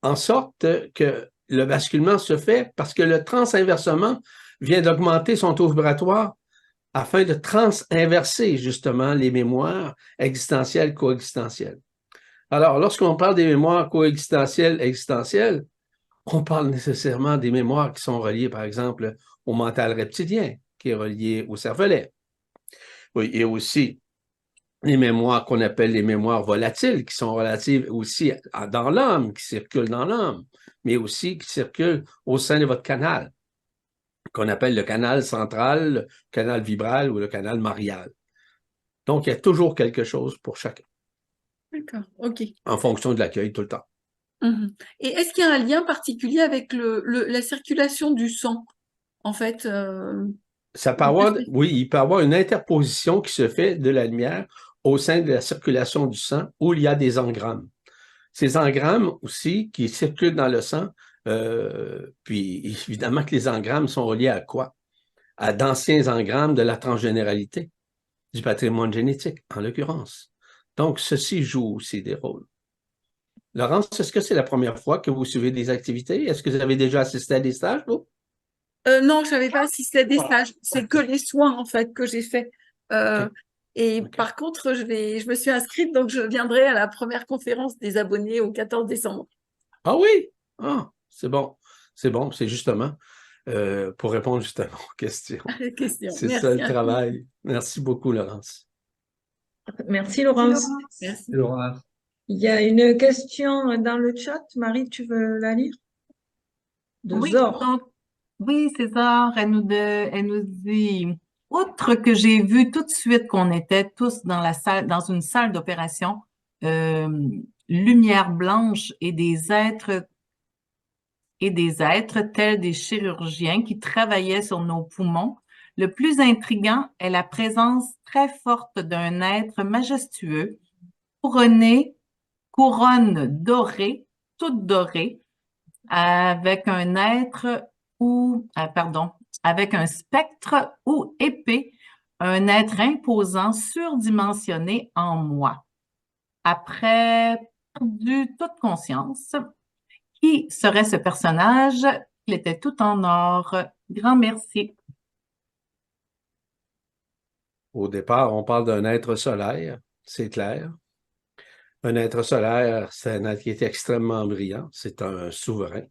en sorte que le basculement se fait parce que le transinversement vient d'augmenter son taux vibratoire afin de transinverser justement les mémoires existentielles, coexistentielles. Alors, lorsqu'on parle des mémoires coexistentielles, existentielles, on parle nécessairement des mémoires qui sont reliées, par exemple, au mental reptilien, qui est relié au cervelet. Oui, et aussi les mémoires qu'on appelle les mémoires volatiles, qui sont relatives aussi dans l'homme, qui circulent dans l'homme, mais aussi qui circulent au sein de votre canal, qu'on appelle le canal central, le canal vibral ou le canal marial. Donc, il y a toujours quelque chose pour chacun. D'accord, ok. En fonction de l'accueil tout le temps. Et est-ce qu'il y a un lien particulier avec la circulation du sang, en fait Ça peut avoir, oui, il peut y avoir une interposition qui se fait de la lumière au sein de la circulation du sang où il y a des engrammes. Ces engrammes aussi qui circulent dans le sang, puis évidemment que les engrammes sont reliés à quoi? À d'anciens engrammes de la transgénéralité, du patrimoine génétique, en l'occurrence. Donc, ceci joue aussi des rôles. Laurence, est-ce que c'est la première fois que vous suivez des activités? Est-ce que vous avez déjà assisté à des stages, vous? Non, je n'avais pas assisté à des stages. C'est que les soins, en fait, que j'ai fait. Et par contre, je me suis inscrite, donc je viendrai à la première conférence des abonnés au 14 décembre. Ah oui? Ah, c'est bon. C'est bon, c'est justement pour répondre justement aux questions. C'est ça le travail. Merci beaucoup, Laurence. Merci, Laurence. Merci. Laurence. Il y a une question dans le chat. Marie, tu veux la lire? De Oui, Zor. donc, oui, César, elle nous dit outre que j'ai vu tout de suite qu'on était tous dans la salle, dans une salle d'opération, lumière blanche et des êtres tels des chirurgiens qui travaillaient sur nos poumons. Le plus intriguant est la présence très forte d'un être majestueux, couronné, couronne dorée, toute dorée, avec un être avec un spectre ou épée, un être imposant, surdimensionné en moi. Après perdu toute conscience, qui serait ce personnage? Il était tout en or. Grand merci. Au départ, on parle d'un être solaire, c'est clair. Un être solaire, c'est un être qui est extrêmement brillant. C'est un souverain.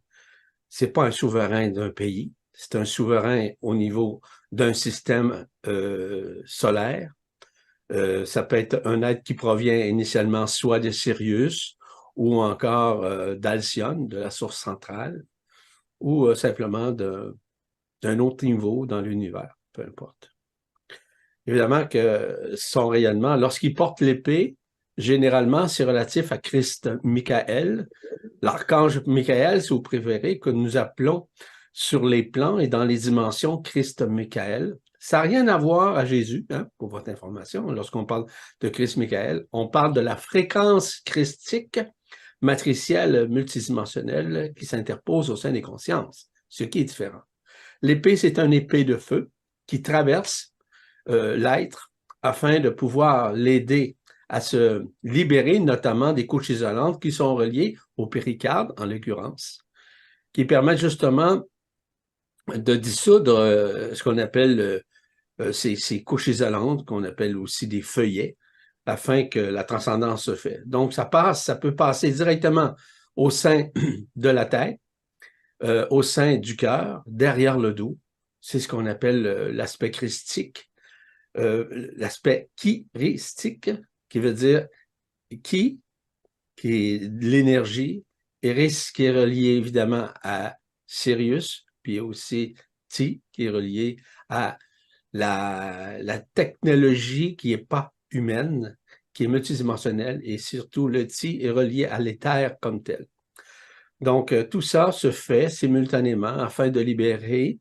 C'est pas un souverain d'un pays. C'est un souverain au niveau d'un système solaire. Ça peut être un être qui provient initialement soit de Sirius ou encore d'Alcyone, de la source centrale, ou simplement d'un autre niveau dans l'univers, peu importe. Évidemment que son rayonnement, lorsqu'il porte l'épée, généralement, c'est relatif à Christ Michael, l'archange Michael, si vous préférez, que nous appelons sur les plans et dans les dimensions Christ Michael. Ça n'a rien à voir à Jésus, hein, pour votre information. Lorsqu'on parle de Christ Michael, on parle de la fréquence christique matricielle multidimensionnelle qui s'interpose au sein des consciences, ce qui est différent. L'épée, c'est une épée de feu qui traverse l'être afin de pouvoir l'aider à se libérer, notamment des couches isolantes qui sont reliées au péricarde, en l'occurrence, qui permettent justement de dissoudre ce qu'on appelle ces couches isolantes, qu'on appelle aussi des feuillets, afin que la transcendance se fait. Donc, ça peut passer directement au sein de la tête, au sein du cœur, derrière le dos. C'est ce qu'on appelle l'aspect christique. L'aspect chiristique, qui veut dire qui est l'énergie, et ris, qui est relié évidemment à Sirius, puis aussi ti, qui est relié à la technologie qui n'est pas humaine, qui est multidimensionnelle, et surtout le ti est relié à l'éther comme tel. Donc, tout ça se fait simultanément afin de libérer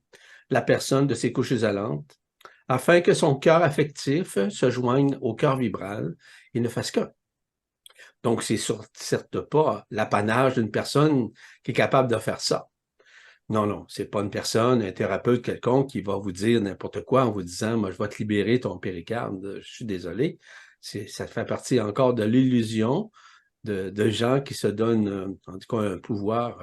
la personne de ses couches isolantes, afin que son cœur affectif se joigne au cœur vibral et ne fasse qu'un. Donc, c'est certes pas l'apanage d'une personne qui est capable de faire ça. Non, non, c'est pas une personne, un thérapeute quelconque qui va vous dire n'importe quoi en vous disant « moi, je vais te libérer ton péricarde, je suis désolé ». Ça fait partie encore de l'illusion de gens qui se donnent, en tout cas, un pouvoir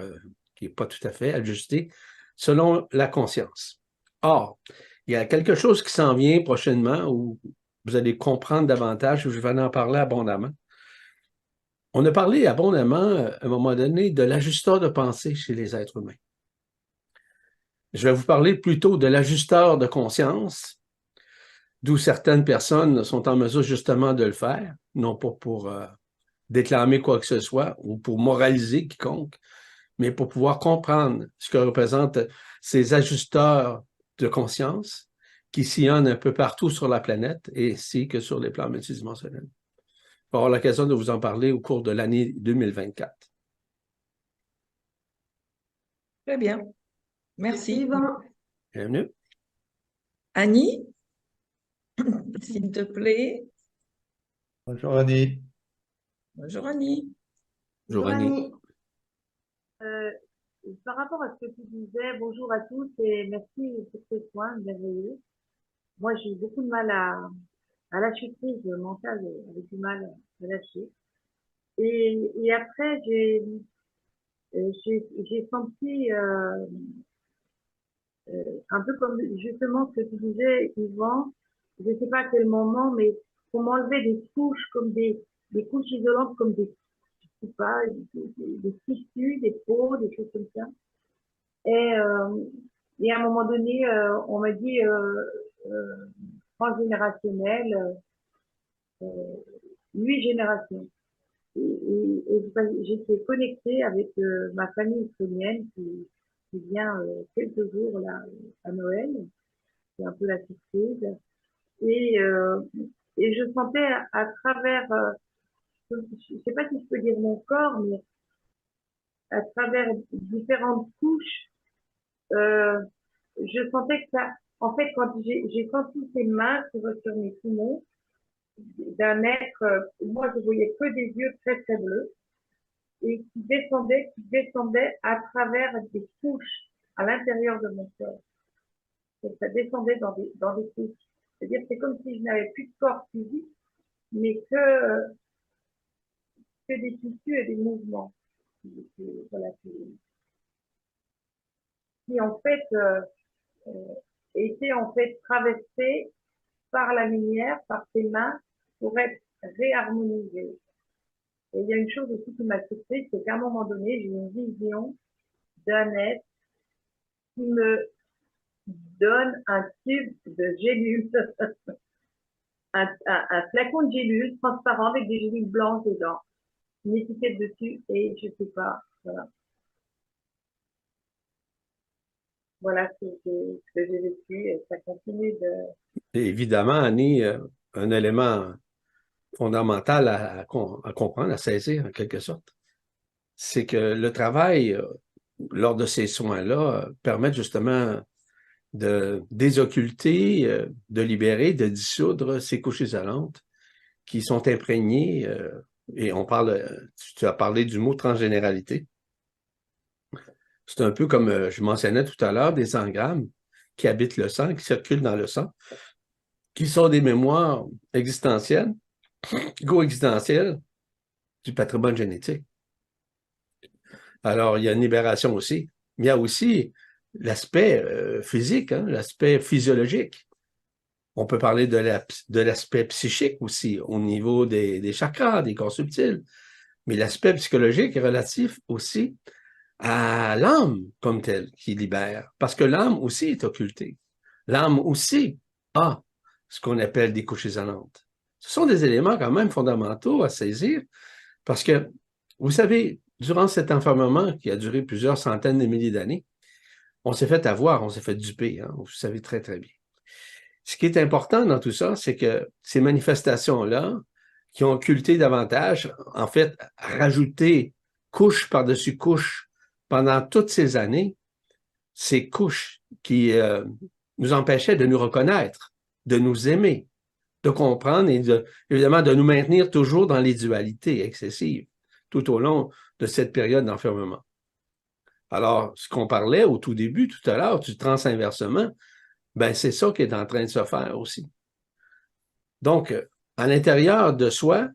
qui n'est pas tout à fait ajusté selon la conscience. Or, il y a quelque chose qui s'en vient prochainement où vous allez comprendre davantage, où je vais en parler abondamment. On a parlé abondamment, à un moment donné, de l'ajusteur de pensée chez les êtres humains. Je vais vous parler plutôt de l'ajusteur de conscience, d'où certaines personnes sont en mesure justement de le faire, non pas pour déclamer quoi que ce soit ou pour moraliser quiconque, mais pour pouvoir comprendre ce que représentent ces ajusteurs de conscience qui sillonnent un peu partout sur la planète et ainsi que sur les plans multidimensionnels. On va avoir l'occasion de vous en parler au cours de l'année 2024. Très bien. Merci. Yvan. Bienvenue. Annie, s'il te plaît. Bonjour Annie. Bonjour Annie. Bonjour Annie. Annie. Par rapport à ce que tu disais, bonjour à tous et merci pour ces soins merveilleux. Moi, j'ai eu beaucoup de mal à lâcher prise mentale, avec du mal à lâcher. Et après, j'ai senti un peu comme justement ce que tu disais, Yvan, je ne sais pas à quel moment, mais on m'enlevait des couches comme des couches isolantes, comme des, je sais pas, des tissus, des peaux, des choses comme ça. Et à un moment donné, on m'a dit transgénérationnel, 8 générations. Et j'étais connectée avec ma famille ukrainienne qui vient quelques jours là à Noël. c'est un peu la surprise. Et, et je sentais à travers, je sais pas si je peux dire mon corps, mais à travers différentes couches, je sentais que ça, en fait, quand j'ai senti ses mains sur mes poumons, d'un être, moi je voyais que des yeux très très bleus, et qui descendaient à travers des couches à l'intérieur de mon corps. Donc, ça descendait dans des couches. C'est-à-dire que c'est comme si je n'avais plus de corps physique, mais que des tissus et des mouvements. Voilà, qui en fait étaient en fait traversés par la lumière, par ses mains, pour être réharmonisés. Et il y a une chose aussi qui m'a surprise, c'est qu'à un moment donné, j'ai eu une vision d'un être qui me donne un tube de gélules, un flacon de gélules transparent avec des gélules blanches dedans, une étiquette dessus, et je sais pas, voilà. Voilà ce que j'ai vécu, et ça continue de... Et évidemment, Annie, un élément fondamental à comprendre, à saisir en quelque sorte, c'est que le travail lors de ces soins-là permet justement de désocculter, de libérer, de dissoudre ces couches isolantes qui sont imprégnées, et on parle, tu as parlé du mot transgénéralité. C'est un peu comme je mentionnais tout à l'heure, des engrammes qui habitent le sang, qui circulent dans le sang, qui sont des mémoires existentielles, coexistentielles du patrimoine génétique. Alors, il y a une libération aussi, mais il y a aussi l'aspect physique, hein, l'aspect physiologique. On peut parler de l'aspect psychique aussi, au niveau des chakras, des corps subtils, mais l'aspect psychologique est relatif aussi à l'âme comme telle qui libère, parce que l'âme aussi est occultée. L'âme aussi a ce qu'on appelle des couches isolantes. Ce sont des éléments quand même fondamentaux à saisir, parce que, vous savez, durant cet enfermement qui a duré plusieurs centaines de milliers d'années, on s'est fait avoir, on s'est fait duper, hein, vous savez très, très bien. Ce qui est important dans tout ça, c'est que ces manifestations-là, qui ont occulté davantage, en fait, rajouté couche par-dessus couche pendant toutes ces années, ces couches qui nous empêchaient de nous reconnaître, de nous aimer, de comprendre et évidemment de nous maintenir toujours dans les dualités excessives tout au long de cette période d'enfermement. Alors, ce qu'on parlait au tout début, tout à l'heure, du transinversement, ben c'est ça qui est en train de se faire aussi. Donc, à l'intérieur de soi,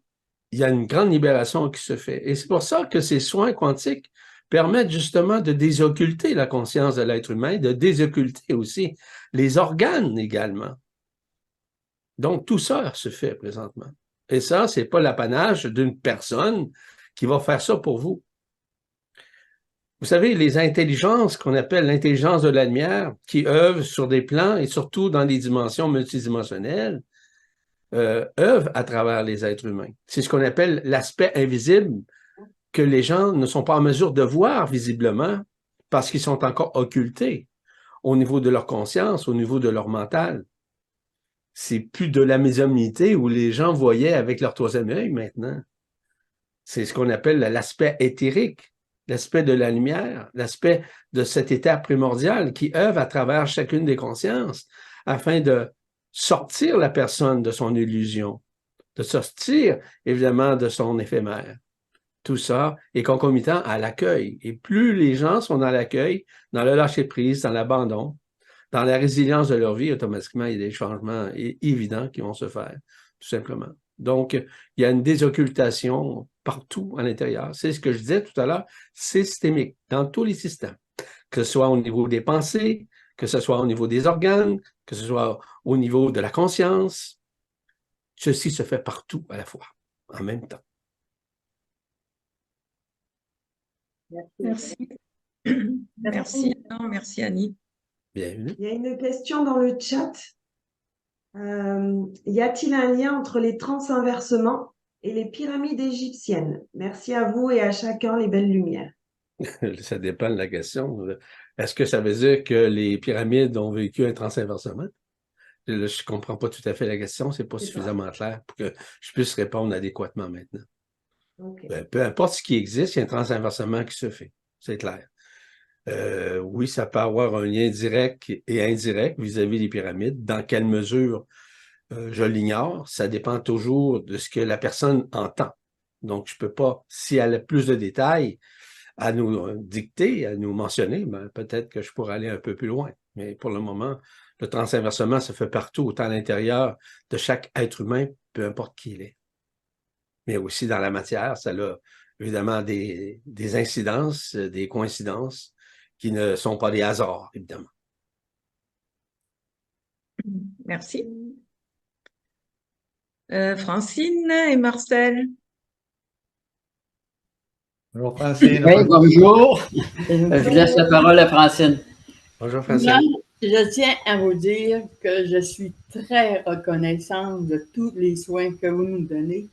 il y a une grande libération qui se fait. Et c'est pour ça que ces soins quantiques permettent justement de désocculter la conscience de l'être humain, de désocculter aussi les organes également. Donc, tout ça se fait présentement. Et ça, c'est pas l'apanage d'une personne qui va faire ça pour vous. Vous savez, les intelligences qu'on appelle l'intelligence de la lumière, qui œuvrent sur des plans et surtout dans des dimensions multidimensionnelles, œuvrent à travers les êtres humains. C'est ce qu'on appelle l'aspect invisible que les gens ne sont pas en mesure de voir visiblement parce qu'ils sont encore occultés au niveau de leur conscience, au niveau de leur mental. C'est plus de la médiumnité où les gens voyaient avec leur troisième œil maintenant. C'est ce qu'on appelle l'aspect éthérique, l'aspect de la lumière, l'aspect de cet état primordial qui œuvre à travers chacune des consciences afin de sortir la personne de son illusion, de sortir évidemment de son éphémère. Tout ça est concomitant à l'accueil. Et plus les gens sont dans l'accueil, dans le lâcher-prise, dans l'abandon, dans la résilience de leur vie, automatiquement, il y a des changements évidents qui vont se faire, tout simplement. Donc, il y a une désoccultation partout à l'intérieur. C'est ce que je disais tout à l'heure, systémique, dans tous les systèmes, que ce soit au niveau des pensées, que ce soit au niveau des organes, que ce soit au niveau de la conscience. Ceci se fait partout à la fois, en même temps. Merci. Merci, merci Annie. Bienvenue. Il y a une question dans le chat. Y a-t-il un lien entre les transinversements et les pyramides égyptiennes? Merci à vous et à chacun les belles lumières. Ça dépend de la question. Est-ce que ça veut dire que les pyramides ont vécu un transinversement? Là, je ne comprends pas tout à fait la question, c'est pas C'est ça. suffisamment clair pour que je puisse répondre adéquatement maintenant. Ok. Peu importe ce qui existe, il y a un transinversement qui se fait, c'est clair. Oui, ça peut avoir un lien direct et indirect vis-à-vis des pyramides. Dans quelle mesure, je l'ignore. Ça dépend toujours de ce que la personne entend. Donc, je ne peux pas, si elle a plus de détails à nous dicter, à nous mentionner, ben, peut-être que je pourrais aller un peu plus loin. Mais pour le moment, le transinversement se fait partout, autant à l'intérieur de chaque être humain, peu importe qui il est. Mais aussi dans la matière, ça a évidemment des incidences, des coïncidences qui ne sont pas des hasards, évidemment. Merci. Francine et Marcel. Alors, Francine, Oui, bonjour. Je laisse la parole à Francine. Bonjour, Moi, Francine. je tiens à vous dire que je suis très reconnaissante de tous les soins que vous nous donnez,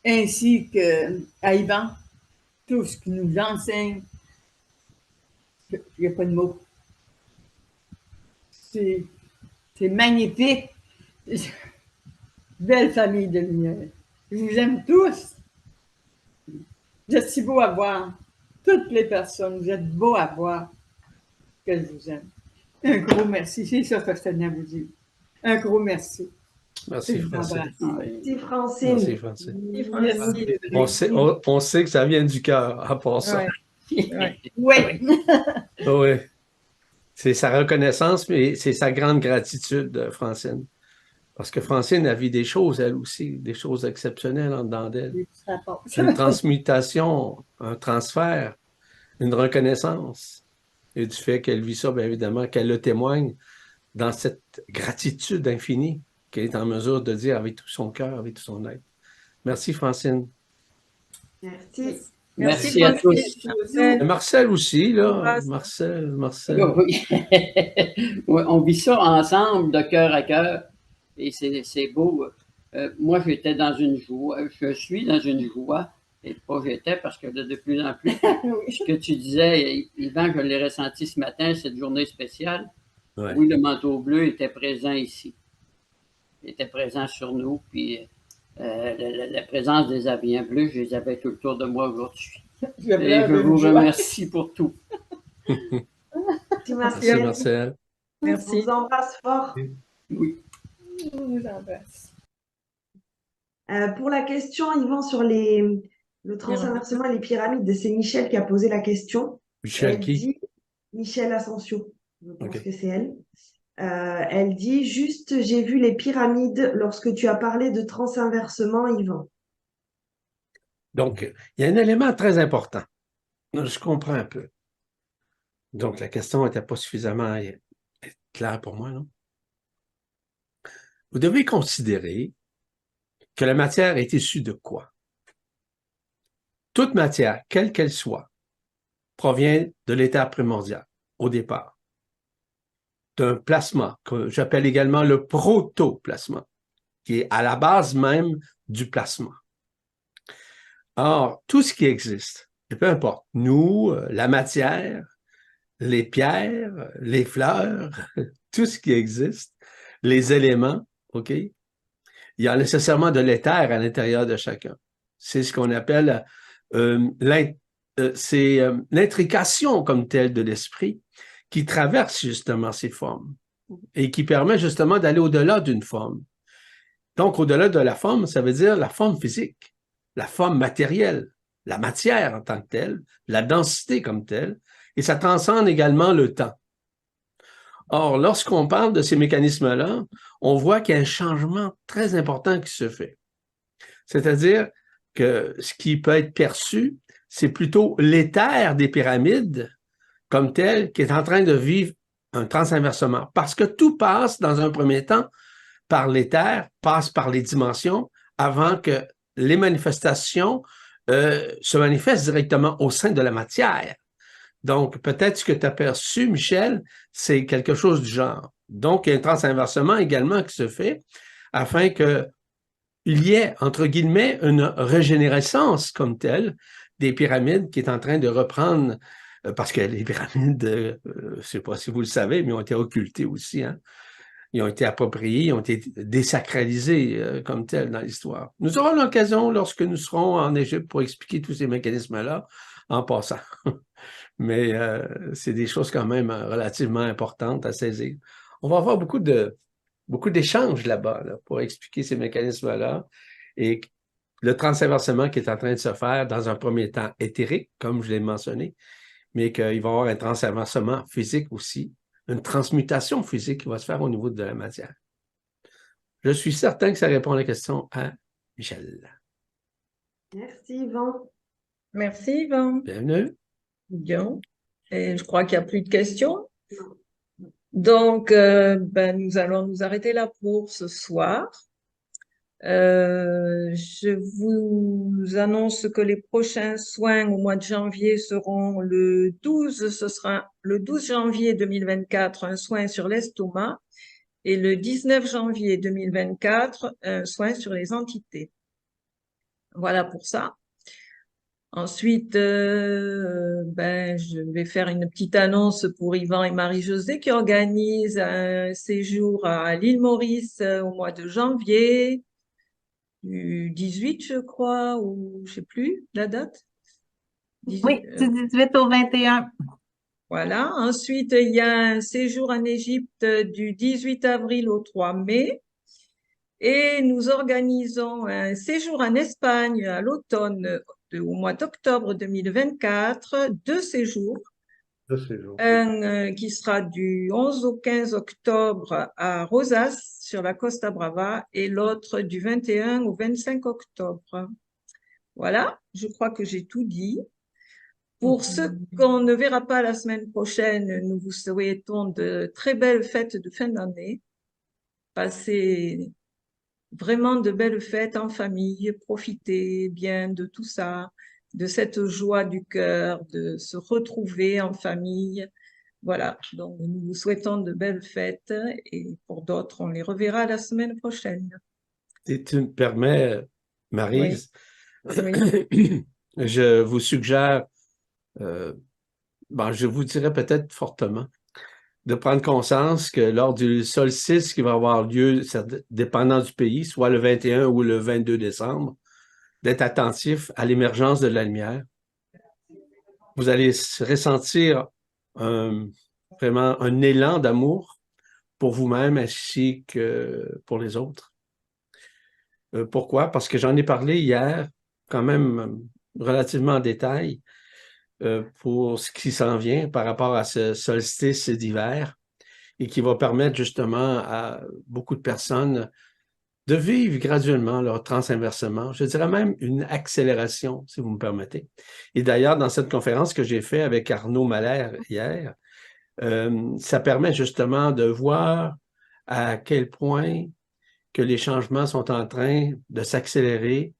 ainsi qu'à Yvan, tout ce qu'il nous enseigne. Il n'y a pas de mots. C'est magnifique. Belle famille de lumière. Je vous aime tous. Vous êtes si beaux à voir. Toutes les personnes, vous êtes beaux à voir. Que je vous aime. Un gros merci. C'est ça que je tenais à vous dire. Un gros merci. Merci, Je vous Francine. embrasse. Merci Francine. Merci, Francine. Merci. On sait que ça vient du cœur, à part ça. Ouais. Oui. Oui. C'est sa reconnaissance, mais c'est sa grande gratitude, Francine. Parce que Francine a vu des choses, elle aussi, des choses exceptionnelles en dedans d'elle. Une transmutation, un transfert, une reconnaissance. Et du fait qu'elle vit ça, bien évidemment, qu'elle le témoigne dans cette gratitude infinie qu'elle est en mesure de dire avec tout son cœur, avec tout son être. Merci, Francine. Merci. Merci à tous. Et Marcel aussi, là. Embrasse. Marcel. Oui. Oui, on vit ça ensemble de cœur à cœur et c'est beau. Moi, j'étais dans une joie, je suis dans une joie, et pas j'étais parce que de plus en plus, ce que tu disais, Yvan, je l'ai ressenti ce matin, cette journée spéciale. Ouais. Oui, le manteau bleu était présent ici. Il était présent sur nous, puis la présence des habillants bleus, je les avais tout autour de moi aujourd'hui. Et je vous remercie pour tout. Merci Merci, Marcel. Marcel. On Merci. vous embrasse fort. Oui. Je vous embrasse. Pour la question, Yvan, sur le transinversement et les pyramides, c'est Michel qui a posé la question. Michel Elle qui? dit, Michel Asensio, je pense Ok. que c'est elle. Elle dit juste, j'ai vu les pyramides lorsque tu as parlé de transinversement, Yvan. Donc, il y a un élément très important. Je comprends un peu. Donc, la question n'était pas suffisamment claire pour moi, non? Vous devez considérer que la matière est issue de quoi? Toute matière, quelle qu'elle soit, provient de l'état primordial, au départ, d'un plasma, que j'appelle également le protoplasma, qui est à la base même du plasma. Or, tout ce qui existe, et peu importe, nous, la matière, les pierres, les fleurs, tout ce qui existe, les éléments, OK? Il y a nécessairement de l'éther à l'intérieur de chacun. C'est ce qu'on appelle l'intrication comme telle de l'esprit qui traverse justement ces formes et qui permet justement d'aller au-delà d'une forme. Donc, au-delà de la forme, ça veut dire la forme physique, la forme matérielle, la matière en tant que telle, la densité comme telle, et ça transcende également le temps. Or, lorsqu'on parle de ces mécanismes-là, on voit qu'il y a un changement très important qui se fait. C'est-à-dire que ce qui peut être perçu, c'est plutôt l'éther des pyramides comme tel qui est en train de vivre un transinversement. Parce que tout passe, dans un premier temps, par l'éther, passe par les dimensions, avant que les manifestations se manifestent directement au sein de la matière. Donc, peut-être ce que tu as perçu, Michel, c'est quelque chose du genre. Donc, il y a un transinversement également qui se fait afin qu'il y ait, entre guillemets, une régénérescence comme telle des pyramides qui est en train de reprendre, parce que les pyramides, je ne sais pas si vous le savez, mais ont été occultées aussi, hein. ils ont été appropriés, ils ont été désacralisés comme tels dans l'histoire. Nous aurons l'occasion, lorsque nous serons en Égypte, pour expliquer tous ces mécanismes-là en passant. Mais c'est des choses quand même relativement importantes à saisir. On va avoir beaucoup d'échanges là-bas pour expliquer ces mécanismes-là et le transinversement qui est en train de se faire dans un premier temps éthérique, comme je l'ai mentionné, mais qu'il va y avoir un transinversement physique aussi, une transmutation physique qui va se faire au niveau de la matière. Je suis certain que ça répond à la question à Michel. Merci, Yvan. Merci, Yvan. Bienvenue. Bien. Et je crois qu'il n'y a plus de questions. Donc, nous allons nous arrêter là pour ce soir. Je vous annonce que les prochains soins au mois de janvier seront le 12, ce sera le 12 janvier 2024, un soin sur l'estomac, et le 19 janvier 2024, un soin sur les entités. Voilà pour ça. Ensuite, je vais faire une petite annonce pour Yvan et Marie-Josée qui organisent un séjour à l'île Maurice au mois de janvier, du 18, je crois, ou je sais plus la date. 18, Oui, du 18 au 21. Voilà. Ensuite, il y a un séjour en Égypte du 18 avril au 3 mai. Et nous organisons un séjour en Espagne à l'automne, au mois d'octobre 2024, 2 séjours. 2 séjours. Un qui sera du 11 au 15 octobre à Rosas, sur la Costa Brava, et l'autre du 21 au 25 octobre. Voilà, je crois que j'ai tout dit. Pour ceux qu'on ne verra pas la semaine prochaine, nous vous souhaitons de très belles fêtes de fin d'année. Passez vraiment de belles fêtes en famille, profitez bien de tout ça, de cette joie du cœur, de se retrouver en famille. Voilà, donc nous vous souhaitons de belles fêtes et pour d'autres, on les reverra la semaine prochaine. Si tu me permets, Maryse, Oui. je vous suggère, je vous dirais peut-être fortement, de prendre conscience que lors du solstice qui va avoir lieu, dépendant du pays, soit le 21 ou le 22 décembre, d'être attentif à l'émergence de la lumière. Vous allez ressentir vraiment un élan d'amour pour vous-même ainsi que pour les autres. Pourquoi? Parce que j'en ai parlé hier, quand même relativement en détail, pour ce qui s'en vient par rapport à ce solstice d'hiver et qui va permettre justement à beaucoup de personnes de vivre graduellement leur transinversement, je dirais même une accélération, si vous me permettez. Et d'ailleurs, dans cette conférence que j'ai faite avec Arnaud Malher hier, ça permet justement de voir à quel point que les changements sont en train de s'accélérer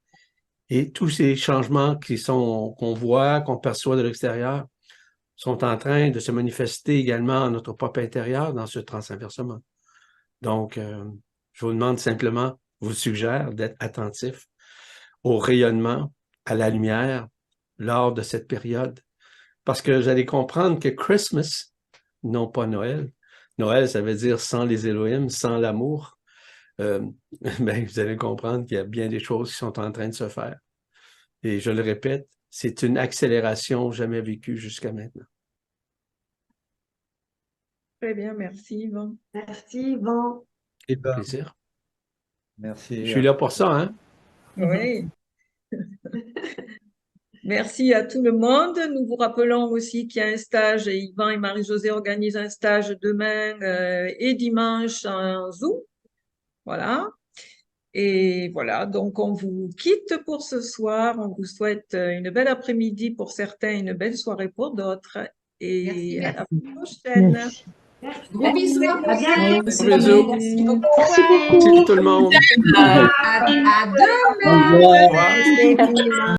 et tous ces changements qu'on voit, qu'on perçoit de l'extérieur, sont en train de se manifester également dans notre propre intérieur, dans ce transinversement. Donc, je vous demande simplement, je vous suggère d'être attentif au rayonnement, à la lumière, lors de cette période. Parce que vous allez comprendre que Christmas, non pas Noël, Noël, ça veut dire sans les Elohim, sans l'amour, vous allez comprendre qu'il y a bien des choses qui sont en train de se faire. Et je le répète, c'est une accélération jamais vécue jusqu'à maintenant. Très bien, merci Yvan. Merci Yvan. Et plaisir. Merci. Je suis là pour ça, hein? Oui. Merci à tout le monde. Nous vous rappelons aussi qu'il y a un stage, et Yvan et Marie-Josée organisent un stage demain et dimanche en Zoom. Voilà. Et voilà, donc on vous quitte pour ce soir. On vous souhaite une belle après-midi pour certains, une belle soirée pour d'autres. Et à la prochaine. Merci. Gros bisous. À bientôt. Bisous. Merci beaucoup. Merci beaucoup tout le monde. À demain. Au revoir.